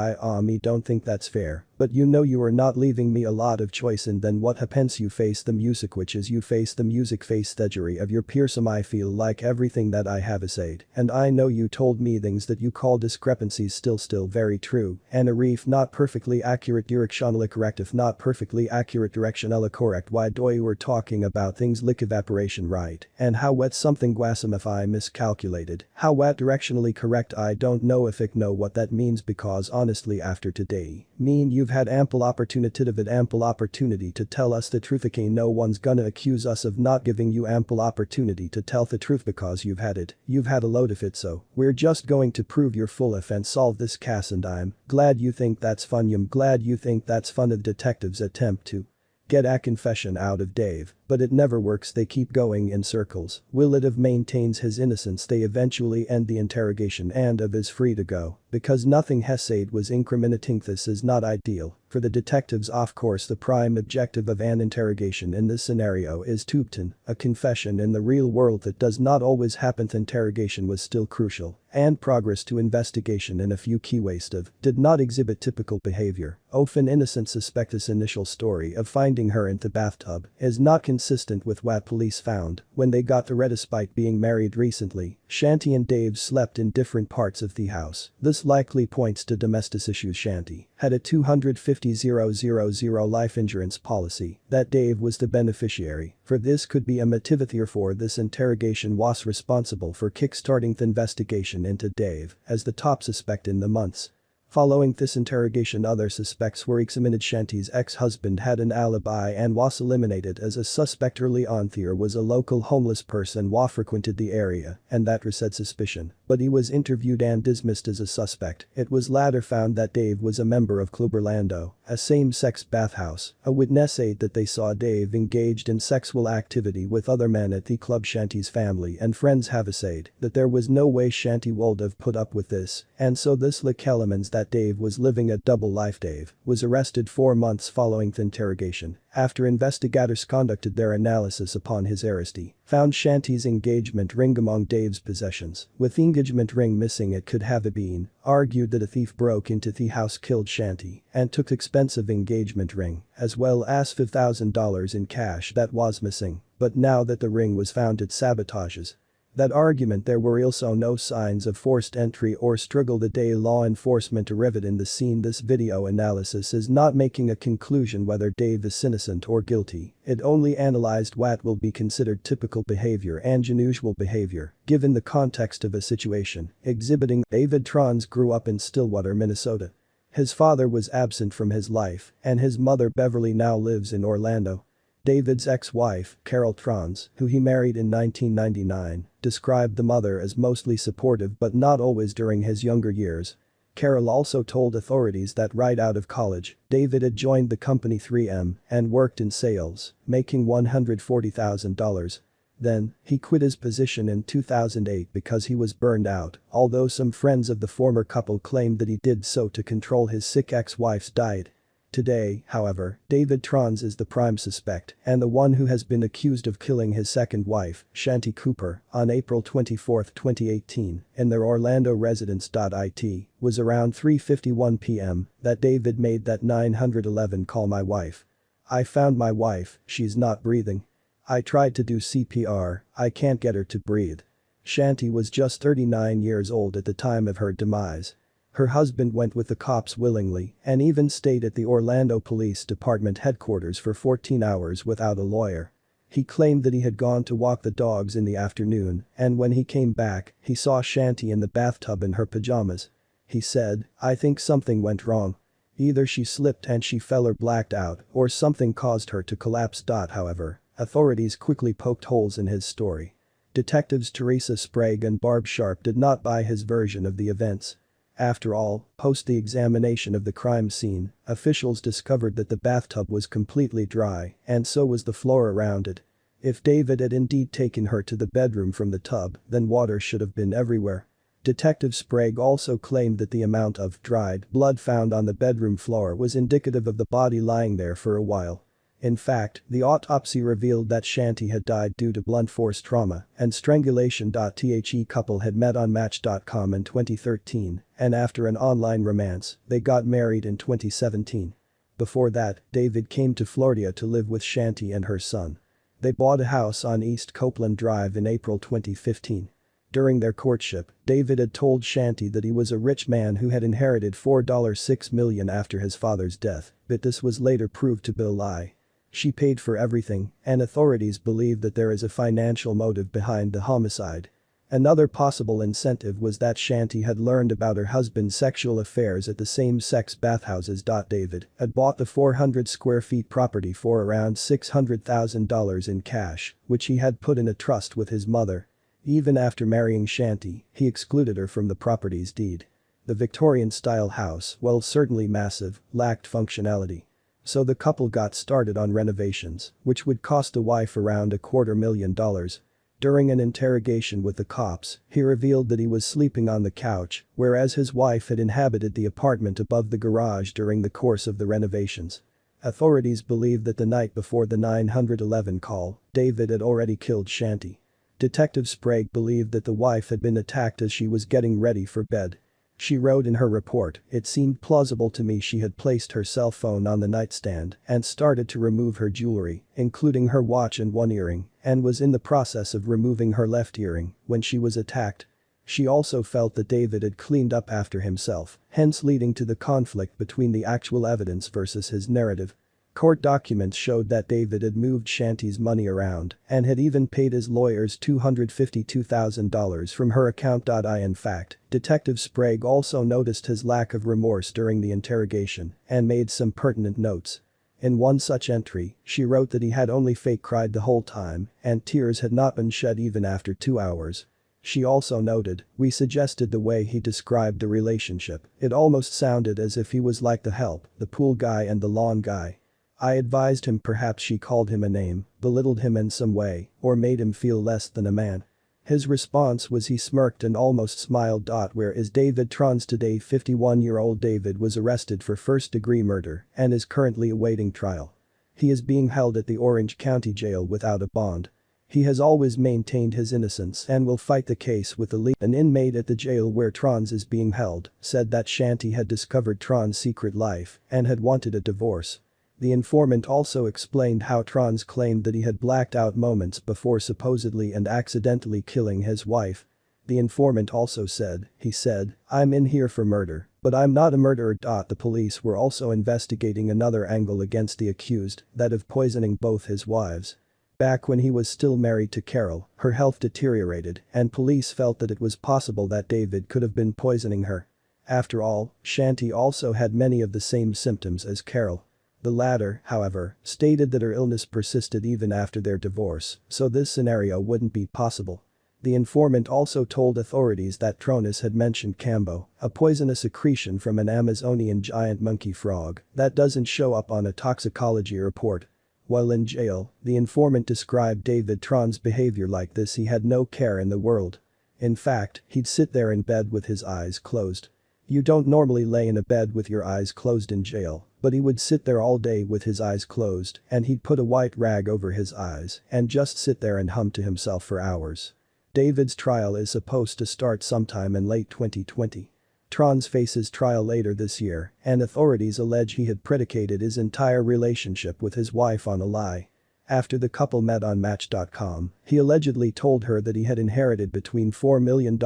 me. Don't think that's fair. But you are not leaving me a lot of choice. And then what happens? You face the music, which is you face the music, face the jury of your peers. I feel like everything that I have said, and I know you told me things that you call discrepancies, still very true. And a reef not perfectly accurate directionally correct. If not perfectly accurate directionally correct, why do you were talking about things like evaporation, right? And how wet something guasum. If I miscalculated how wet directionally correct, I don't know if I know what that means, because honestly after today, you've had ample opportunity to tell us the truth. Okay, no one's gonna accuse us of not giving you ample opportunity to tell the truth, because you've had it. You've had a load of it, so we're just going to prove you're full of and solve this case. And I'm glad you think that's fun. I'm glad you think that's fun. The detectives attempt to get a confession out of Dave, but it never works. They keep going in circles. Willett maintains his innocence. They eventually end the interrogation and is free to go, because nothing he said was incriminating. This is not ideal for the detectives. Of course, the prime objective of an interrogation in this scenario is to obtain a confession. In the real world that does not always happen. The interrogation was still crucial, and progress to investigation in a few key ways did not exhibit typical behavior. Often innocent suspect's initial story of finding her in the bathtub is not consistent with what police found when they got the red. Despite being married recently, Shanti and Dave slept in different parts of the house. This likely points to domestic issues. Shanti had a $250,000 life insurance policy that Dave was the beneficiary. For this could be a motive. Therefore this interrogation was responsible for kickstarting the investigation into Dave as the top suspect in the months following this interrogation. Other suspects were examined. Shanti's ex-husband had an alibi and was eliminated as a suspect early on. There was a local homeless person who frequented the area, and that raised suspicion, but he was interviewed and dismissed as a suspect. It was later found that Dave was a member of Club Orlando, a same-sex bathhouse. A witness said that they saw Dave engaged in sexual activity with other men at the club. Shanti's family and friends have said that there was no way Shanti would have put up with this, and so this elements that Dave was living a double life. Dave was arrested 4 months following the interrogation after investigators conducted their analysis upon his arrest. Found Shanti's engagement ring among Dave's possessions. With the engagement ring missing, it could have been argued that a thief broke into the house, killed Shanti, and took the expensive engagement ring, as well as $5,000 in cash that was missing. But now that the ring was found, it sabotages that argument. There were also no signs of forced entry or struggle the day law enforcement arrived in the scene. This video analysis is not making a conclusion whether Dave is innocent or guilty. It only analyzed what will be considered typical behavior and unusual behavior given the context of a situation exhibiting. David Tronnes grew up in Stillwater, Minnesota. His father was absent from his life, and his mother Beverly now lives in Orlando. David's ex-wife, Carol Tronnes, who he married in 1999, described the mother as mostly supportive but not always during his younger years. Carol also told authorities that right out of college, David had joined the company 3M and worked in sales, making $140,000. Then, he quit his position in 2008 because he was burned out, although some friends of the former couple claimed that he did so to control his sick ex-wife's diet. Today, however, David Tronnes is the prime suspect and the one who has been accused of killing his second wife, Shanti Cooper, on April 24, 2018, in their Orlando residence. It was around 3:51 p.m. that David made that 911 call. "My wife. I found my wife, she's not breathing. I tried to do CPR, I can't get her to breathe." Shanti was just 39 years old at the time of her demise. Her husband went with the cops willingly and even stayed at the Orlando Police Department headquarters for 14 hours without a lawyer. He claimed that he had gone to walk the dogs in the afternoon and when he came back, he saw Shanti in the bathtub in her pajamas. He said, "I think something went wrong. Either she slipped and she fell or blacked out or something caused her to collapse." However, authorities quickly poked holes in his story. Detectives Teresa Sprague and Barb Sharp did not buy his version of the events. After all, post the examination of the crime scene, officials discovered that the bathtub was completely dry and so was the floor around it. If David had indeed taken her to the bedroom from the tub, then water should have been everywhere. Detective Sprague also claimed that the amount of dried blood found on the bedroom floor was indicative of the body lying there for a while. In fact, the autopsy revealed that Shanti had died due to blunt force trauma and strangulation. The couple had met on Match.com in 2013 and after an online romance, they got married in 2017. Before that, David came to Florida to live with Shanti and her son. They bought a house on East Copeland Drive in April 2015. During their courtship, David had told Shanti that he was a rich man who had inherited $4.6 million after his father's death, but this was later proved to be a lie. She paid for everything, and authorities believe that there is a financial motive behind the homicide. Another possible incentive was that Shanti had learned about her husband's sexual affairs at the same-sex bathhouses. David had bought the 400 square feet property for around $600,000 in cash, which he had put in a trust with his mother. Even after marrying Shanti, he excluded her from the property's deed. The Victorian-style house, while certainly massive, lacked functionality. So the couple got started on renovations, which would cost the wife around $250,000. During an interrogation with the cops, he revealed that he was sleeping on the couch, whereas his wife had inhabited the apartment above the garage during the course of the renovations. Authorities believe that the night before the 911 call, David had already killed Shanti. Detective Sprague believed that the wife had been attacked as she was getting ready for bed. She wrote in her report, "It seemed plausible to me she had placed her cell phone on the nightstand and started to remove her jewelry, including her watch and one earring, and was in the process of removing her left earring when she was attacked." She also felt that David had cleaned up after himself, hence leading to the conflict between the actual evidence versus his narrative. Court documents showed that David had moved Shanti's money around and had even paid his lawyers $252,000 from her account. In fact, Detective Sprague also noticed his lack of remorse during the interrogation and made some pertinent notes. In one such entry, she wrote that he had only fake cried the whole time and tears had not been shed even after 2 hours. She also noted, "We suggested the way he described the relationship, it almost sounded as if he was like the help, the pool guy and the lawn guy. I advised him perhaps she called him a name, belittled him in some way, or made him feel less than a man." His response was he smirked and almost smiled. Where is David Tronnes today? 51-year-old David was arrested for first-degree murder and is currently awaiting trial. He is being held at the Orange County Jail without a bond. He has always maintained his innocence and will fight the case with the lead. An inmate at the jail where Tronnes is being held said that Shanti had discovered Tronnes' secret life and had wanted a divorce. The informant also explained how Tronnes claimed that he had blacked out moments before supposedly and accidentally killing his wife. The informant also said, he said, "I'm in here for murder, but I'm not a murderer." The police were also investigating another angle against the accused, that of poisoning both his wives. Back when he was still married to Carol, her health deteriorated and police felt that it was possible that David could have been poisoning her. After all, Shanti also had many of the same symptoms as Carol. The latter, however, stated that her illness persisted even after their divorce, so this scenario wouldn't be possible. The informant also told authorities that Tronnes had mentioned Cambo, a poisonous secretion from an Amazonian giant monkey frog that doesn't show up on a toxicology report. While in jail, the informant described David Tronnes' behavior like this: he had no care in the world. In fact, he'd sit there in bed with his eyes closed. You don't normally lay in a bed with your eyes closed in jail, but he would sit there all day with his eyes closed, and he'd put a white rag over his eyes and just sit there and hum to himself for hours. David's trial is supposed to start sometime in late 2020. Tronnes faces trial later this year, and authorities allege he had predicated his entire relationship with his wife on a lie. After the couple met on Match.com, he allegedly told her that he had inherited between $4 million and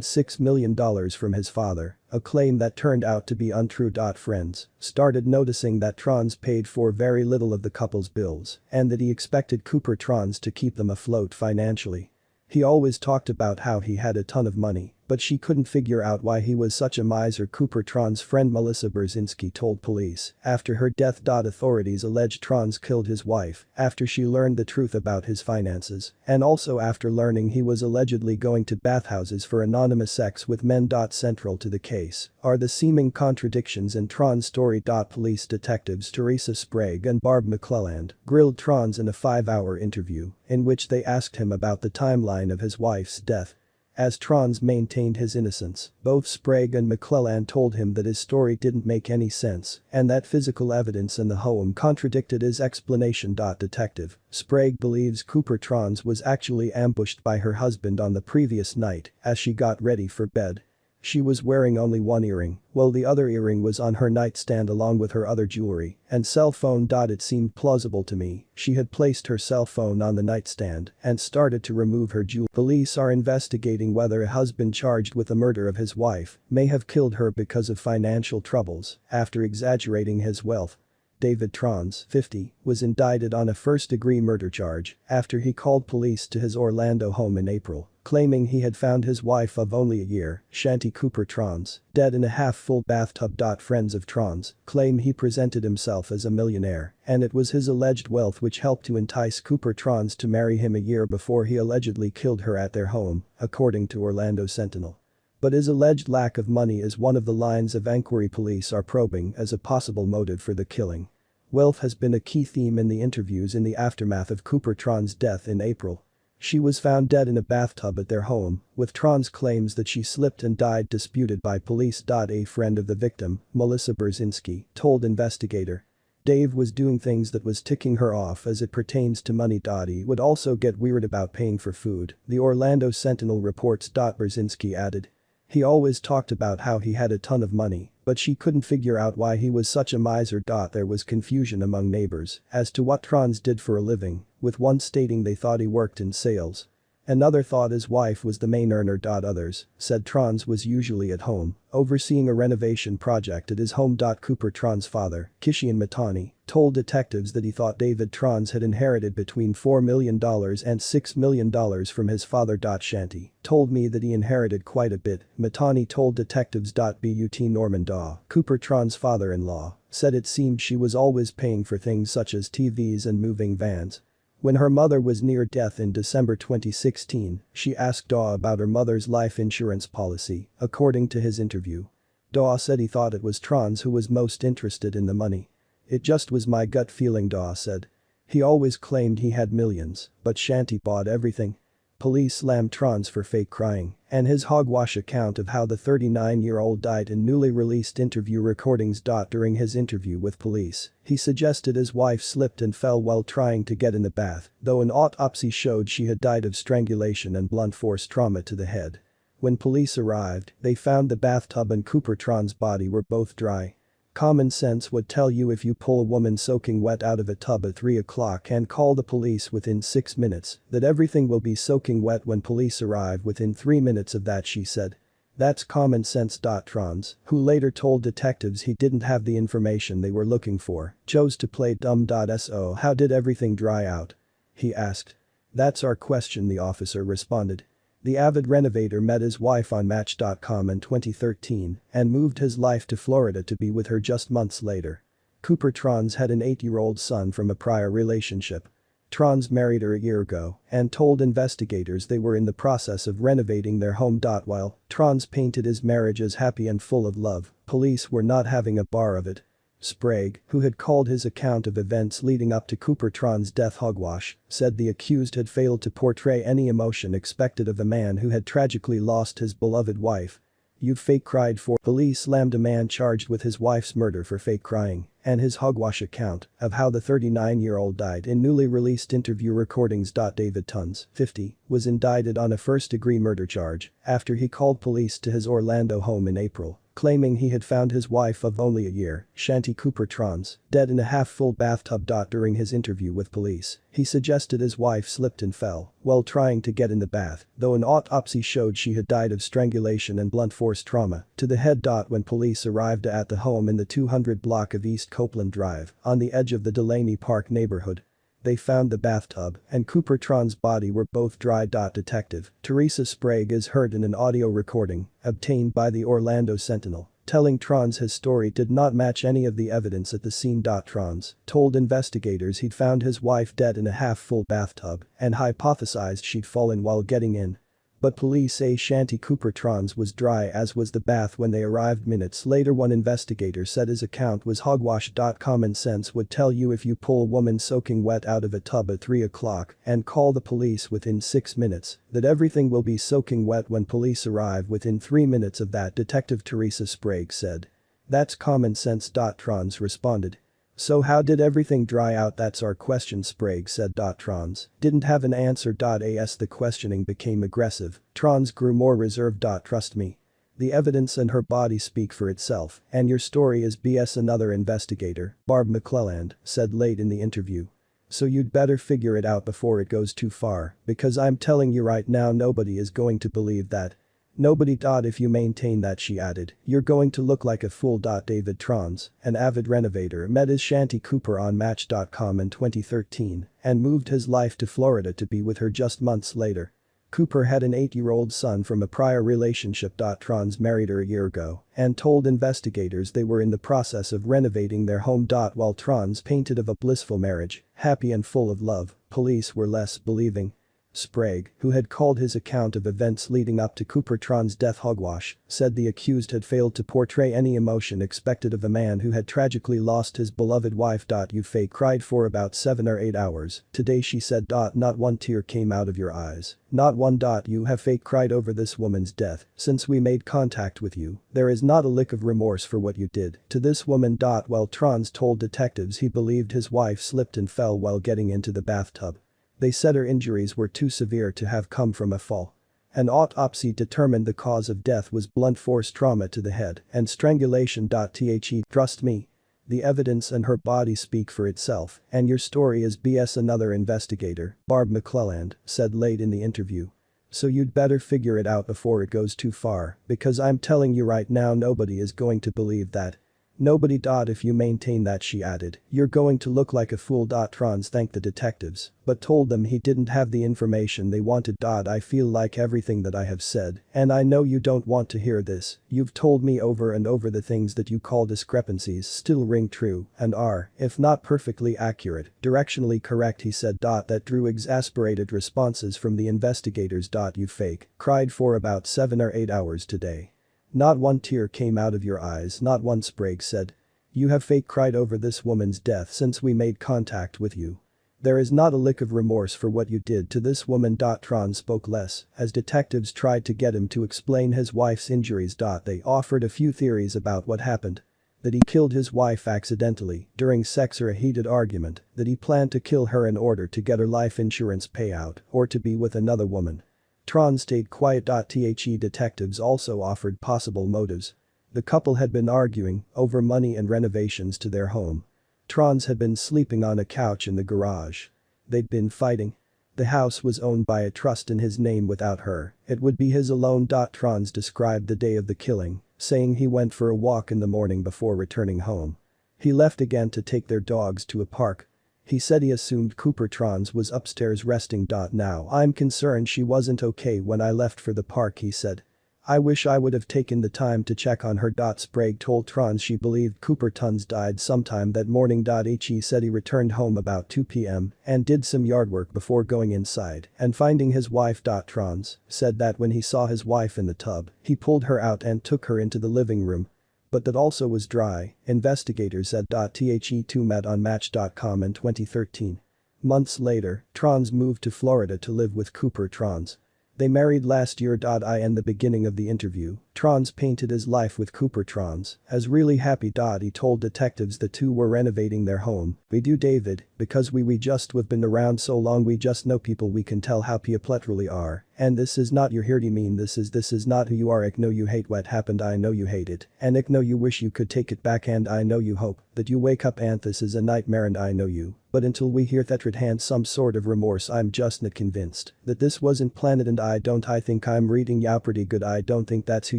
$6 million from his father, a claim that turned out to be untrue. Friends started noticing that Tronnes paid for very little of the couple's bills and that he expected Cooper Tronnes to keep them afloat financially. He always talked about how he had a ton of money, but she couldn't figure out why he was such a miser. Cooper Tronnes' friend Melissa Brzezinski told police after her death. Authorities alleged Tronnes killed his wife after she learned the truth about his finances, and also after learning he was allegedly going to bathhouses for anonymous sex with men. Central to the case are the seeming contradictions in Tronnes' story. Police detectives Teresa Sprague and Barb McClelland grilled Tronnes in a 5-hour interview in which they asked him about the timeline of his wife's death. As Tronnes maintained his innocence, both Sprague and McClelland told him that his story didn't make any sense and that physical evidence in the home contradicted his explanation. Detective Sprague believes Cooper Tronnes was actually ambushed by her husband on the previous night as she got ready for bed. She was wearing only one earring, while the other earring was on her nightstand along with her other jewelry and cell phone. It seemed plausible to me she had placed her cell phone on the nightstand and started to remove her jewelry. Police are investigating whether a husband charged with the murder of his wife may have killed her because of financial troubles after exaggerating his wealth. David Tronnes, 50, was indicted on a first-degree murder charge after he called police to his Orlando home in April, claiming he had found his wife of only a year, Shanti Cooper Tronnes, dead in a half-full bathtub. Friends of Tronnes claim he presented himself as a millionaire, and it was his alleged wealth which helped to entice Cooper Tronnes to marry him a year before he allegedly killed her at their home, according to Orlando Sentinel. But his alleged lack of money is one of the lines of inquiry police are probing as a possible motive for the killing. Wealth has been a key theme in the interviews in the aftermath of Cooper Tronnes' death in April. She was found dead in a bathtub at their home, with Tronnes claims that she slipped and died disputed by police. A friend of the victim, Melissa Brzezinski, told investigator Dave was doing things that was ticking her off as it pertains to money. He would also get weird about paying for food, the Orlando Sentinel reports. Brzezinski added. He always talked about how he had a ton of money, but she couldn't figure out why he was such a miser. There was confusion among neighbors as to what Tronnes did for a living, with one stating they thought he worked in sales. Another thought his wife was the main earner. Others said Tronnes was usually at home, overseeing a renovation project at his home. Cooper Tronnes' father, Kishian Matani, told detectives that he thought David Tronnes had inherited between $4 million and $6 million from his father. Shanti told me that he inherited quite a bit, Matani told detectives. But Norman Daw, Cooper Tronnes' father-in-law, said it seemed she was always paying for things such as TVs and moving vans. When her mother was near death in December 2016, she asked Daw about her mother's life insurance policy, according to his interview. Daw said he thought it was Tronnes who was most interested in the money. It just was my gut feeling, Daw said. He always claimed he had millions, but Shanti bought everything. Police slammed Tronnes for fake crying and his hogwash account of how the 39-year-old died in newly released interview recordings. During his interview with police, he suggested his wife slipped and fell while trying to get in the bath, though an autopsy showed she had died of strangulation and blunt force trauma to the head. When police arrived, they found the bathtub and Cooper Tronnes' body were both dry. Common sense would tell you if you pull a woman soaking wet out of a tub at 3 o'clock and call the police within 6 minutes, that everything will be soaking wet when police arrive within 3 minutes of that, she said. That's common sense. Tronnes, who later told detectives he didn't have the information they were looking for, chose to play dumb. So how did everything dry out? He asked. That's our question, the officer responded. The avid renovator met his wife on Match.com in 2013 and moved his life to Florida to be with her just months later. Cooper Tronnes had an 8-year-old son from a prior relationship. Tronnes married her a year ago and told investigators they were in the process of renovating their home. While Tronnes painted his marriage as happy and full of love, police were not having a bar of it. Sprague, who had called his account of events leading up to Cooper Tronnes' death hogwash, said the accused had failed to portray any emotion expected of a man who had tragically lost his beloved wife. "You fake cried for." Police slammed a man charged with his wife's murder for fake crying and his hogwash account of how the 39-year-old died in newly released interview recordings. David Tronnes, 50, was indicted on a first-degree murder charge after he called police to his Orlando home in April, claiming he had found his wife of only a year, Shanti Cooper Tronnes, dead in a half-full bathtub. During his interview with police, he suggested his wife slipped and fell while trying to get in the bath, though an autopsy showed she had died of strangulation and blunt force trauma to the head. When police arrived at the home in the 200 block of East Copeland Drive, on the edge of the Delaney Park neighborhood, they found the bathtub and Cooper Tronnes' body were both dry. Detective Teresa Sprague is heard in an audio recording obtained by the Orlando Sentinel, telling Tronnes his story did not match any of the evidence at the scene. Tronnes told investigators he'd found his wife dead in a half-full bathtub and hypothesized she'd fallen while getting in. But police say Shanti Cooper Tronnes was dry, as was the bath when they arrived minutes later. One investigator said his account was hogwash. Common sense would tell you if you pull a woman soaking wet out of a tub at 3 o'clock and call the police within 6 minutes, that everything will be soaking wet when police arrive within 3 minutes of that, Detective Teresa Sprague said. That's common sense. Tronnes responded. So how did everything dry out? That's our question, Sprague said. Tronnes didn't have an answer. As the questioning became aggressive, Tronnes grew more reserved. Trust me. The evidence and her body speak for itself, and your story is BS. Another investigator, Barb McClelland, said late in the interview. So you'd better figure it out before it goes too far, because I'm telling you right now nobody is going to believe that. Nobody. If you maintain that, she added, you're going to look like a fool. David Tronnes, an avid renovator, met his Shanti Cooper on Match.com in 2013 and moved his life to Florida to be with her just months later. Cooper had an 8-year-old son from a prior relationship. Tronnes married her a year ago and told investigators they were in the process of renovating their home. While Tronnes painted of a blissful marriage, happy and full of love, police were less believing. Sprague, who had called his account of events leading up to Cooper Tronnes' death hogwash, said the accused had failed to portray any emotion expected of a man who had tragically lost his beloved wife. You fake cried for about 7 or 8 hours today, she said. Not one tear came out of your eyes. Not one. You have fake cried over this woman's death since we made contact with you. There is not a lick of remorse for what you did to this woman. While Tronnes told detectives he believed his wife slipped and fell while getting into the bathtub, they said her injuries were too severe to have come from a fall. An autopsy determined the cause of death was blunt force trauma to the head and strangulation. Trust me. The evidence and her body speak for itself, and your story is BS. Another investigator, Barb McClelland, said late in the interview. So you'd better figure it out before it goes too far, because I'm telling you right now nobody is going to believe that. Nobody. If you maintain that, she added, you're going to look like a fool. Tronnes thanked the detectives, but told them he didn't have the information they wanted. I feel like everything that I have said, and I know you don't want to hear this, you've told me over and over the things that you call discrepancies still ring true and are, if not perfectly accurate, directionally correct, he said. That drew exasperated responses from the investigators. You fake cried for about 7 or 8 hours today. Not one tear came out of your eyes. Not one, Sprague said. You have fake cried over this woman's death since we made contact with you. There is not a lick of remorse for what you did to this woman. Tronnes spoke less as detectives tried to get him to explain his wife's injuries. They offered a few theories about what happened. That he killed his wife accidentally during sex or a heated argument, that he planned to kill her in order to get her life insurance payout or to be with another woman. Tronnes stayed quiet. Detectives also offered possible motives. The couple had been arguing over money and renovations to their home. Tronnes had been sleeping on a couch in the garage. They'd been fighting. The house was owned by a trust in his name. Without her, it would be his alone. Tronnes described the day of the killing, saying he went for a walk in the morning before returning home. He left again to take their dogs to a park. He said he assumed Cooper Tronnes was upstairs resting. Now I'm concerned she wasn't okay when I left for the park, he said. I wish I would have taken the time to check on her. Sprague told Tronnes she believed Cooper Tronnes died sometime that morning. He said he returned home about 2 p.m. and did some yard work before going inside and finding his wife. Tronnes said that when he saw his wife in the tub, he pulled her out and took her into the living room. but that also was dry, investigators said. The2 met on Match.com in 2013. Months later, Tronnes moved to Florida to live with Cooper Tronnes. They married last year. In the beginning of the interview, Tronnes painted his life with Cooper Tronnes as really happy. He told detectives the two were renovating their home. "We do, David, because we've been around so long, we just know people, we can tell how people really are. And this is not your hearty mean, this is not who you are. I know you hate what happened, I know you hate it. And I know you wish you could take it back, and I know you hope that you wake up and this is a nightmare, and I know you. But until we hear that it had some sort of remorse, I'm just not convinced that this wasn't planned, and I think I'm reading you pretty good. I don't think that's who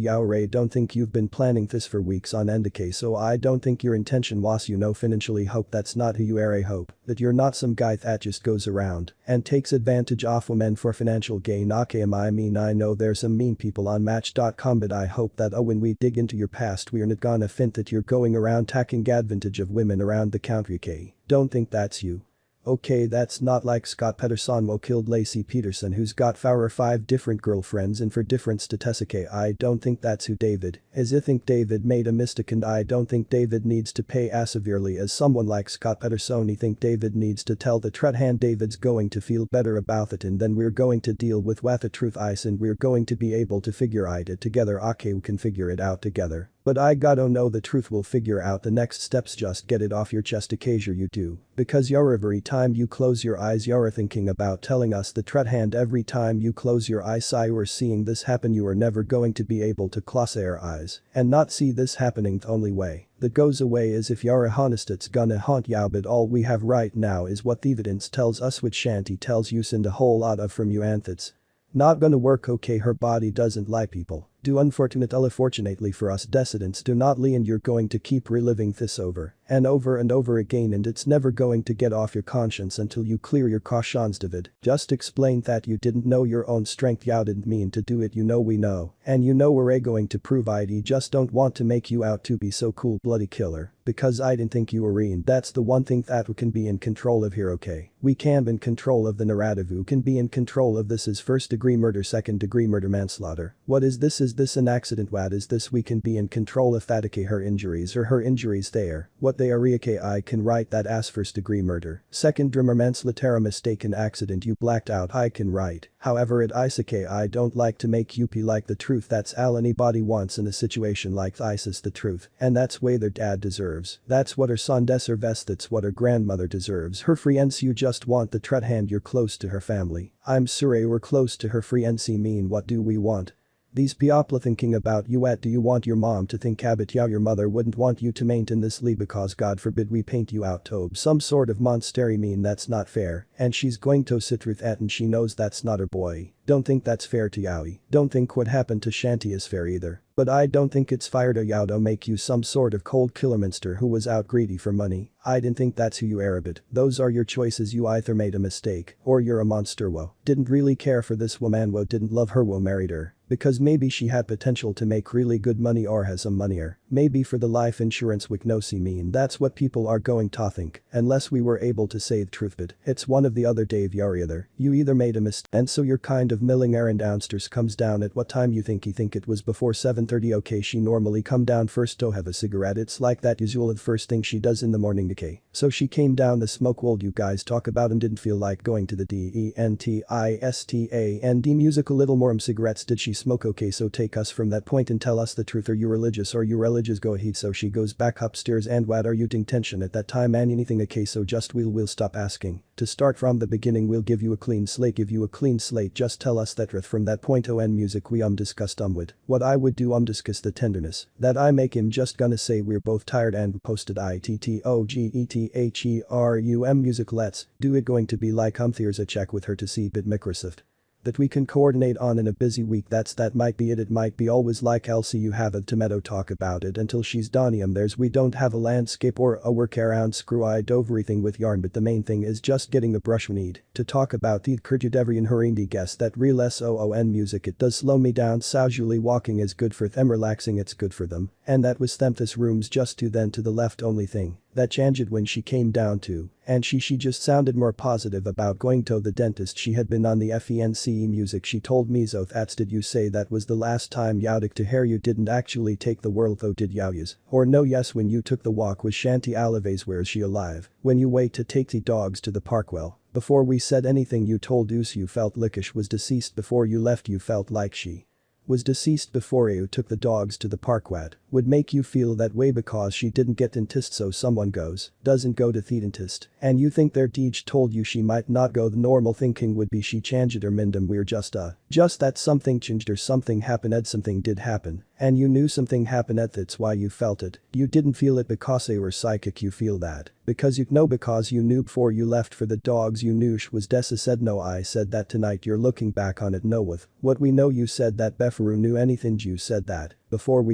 you are. I don't think you've been planning this for weeks on end, okay, so I don't think your intention was financially hope that's not who you are. I hope that you're not some guy that just goes around and takes advantage of women for financial gain. Okay, I mean, I know there's some mean people on Match.com, but I hope that when we dig into your past we're not gonna find that you're going around taking advantage of women around the country, okay? Don't think that's you. Okay, that's not like Scott Peterson who killed Lacey Peterson, who's got 4 or 5 different girlfriends and for different statistics. I don't think that's who David is. I think David made a mistake, and I don't think David needs to pay as severely as someone like Scott Peterson. I think David needs to tell the truth, and David's going to feel better about it, and then we're going to deal with what the truth is, and we're going to be able to figure it together. Okay, we can figure it out together. But I gotta know the truth. Will figure out the next steps. Just get it off your chest, occasion you do. Because every time you close your eyes you're thinking about telling us the truth, and every time you close your eyes you're seeing this happen. You are never going to be able to close your eyes and not see this happening. The only way that goes away is if you're honest. It's gonna haunt you, but all we have right now is what the evidence tells us, which Shanti tells you, and a whole lot of from you, and it's not gonna work. Okay, her body doesn't lie, people. Unfortunately for us dissidents do not lie, and you're going to keep reliving this over and over again, and it's never going to get off your conscience until you clear your conscience. David, just explain that you didn't know your own strength. You didn't mean to do it, we know. And we're going to prove it. I just don't want to make you out to be so cool bloody killer, because I didn't think you were in. That's the one thing that we can be in control of here, okay? We can be in control of the narrative. Who can be in control of this is first-degree murder, second-degree murder, manslaughter. What is this? Is this an accident? What is this? We can be in control of that, okay? Her injuries there. What they are, okay? I can write that as first-degree murder. Second-degree manslaughter, a mistaken accident, you blacked out. I can write. However, it is okay. I don't like to make you like the truth. That's all anybody wants in a situation like this, is the truth. And that's way their dad deserves. That's what her son deserves. That's what her grandmother deserves. Her friends, you just want the truth, and you're close to her family. I'm sorry, we're close to her friends. Mean, what do we want? These people thinking about you. What do you want your mom to think? Habit, your mother wouldn't want you to maintain this lead, because God forbid we paint you out to some sort of monster. Mean, that's not fair, and she's going to sit with that, and she knows that's not her boy. Don't think that's fair to Yowie. Don't think what happened to Shanti is fair either. But I don't think it's fair to Yow to make you some sort of cold killer monster who was out greedy for money. I didn't think that's who you are, but those are your choices. You either made a mistake or you're a monster. Didn't really care for this woman. Didn't love her. Married her because maybe she had potential to make really good money or has some money, or maybe for the life insurance with no mean. That's what people are going to think unless we were able to say the truth, but it's one of the other. Dave, you're either. You either made a mistake, and so you're kind of milling errand. Downstairs comes down at what time you think it was before 7:30. Okay, she normally come down first to have a cigarette. It's like that usual the first thing she does in the morning. Okay, so she came down to smoke. While you guys talk about and didn't feel like going to the DENTISTAND music. A little more cigarettes did she smoke? Okay, so take us from that point and tell us the truth. Are you religious? Go ahead. So she goes back upstairs. And what are you intention at that time? And anything. Okay, so just we'll stop asking to start from the beginning. We'll give you a clean slate. Just tell us that truth from that point on. Music we discussed with what I would do discuss the tenderness that I make him. Just gonna say we're both tired and posted ITTOGETHERUM music. Let's do it. Going to be like there's a check with her to see bit Microsoft that we can coordinate on in a busy week. That might be it. It might be always like Elsie, you have a tomato talk about it until she's done. There's we don't have a landscape or a work around. Screw I do everything with yarn, but the main thing is just getting the brush we need to talk about the Kurjudevrian her indie guess that real SOON music. It does slow me down. So usually walking is good for them, relaxing it's good for them, and that was them. This room's just to then to the left. Only thing That changed when she came down to, and she just sounded more positive about going to the dentist. She had been on the FENCE music. She told me, so that's did you say that was the last time you took to hair? You didn't actually take the world though, did you? Yes or no? Yes, when you took the walk with Shanti Alaves, where's she alive? When you wait to take the dogs to the park, well, before we said anything you told us you felt Lickish was deceased before you left. You felt like she was deceased before you took the dogs to the park. What would make you feel that way? Because she didn't get dentist, so someone doesn't go to the dentist, and you think their teach told you she might not go. The normal thinking would be she changed her mindum. We're just that something changed or something happened. Something did happen, and you knew something happened. That's why you felt it. You didn't feel it because they were psychic. You feel that because you know, because you knew before you left for the dogs. You knew she was Dessa said no. I said that tonight. You're looking back on it. No, with what we know you said that Befaru knew anything. You said that before we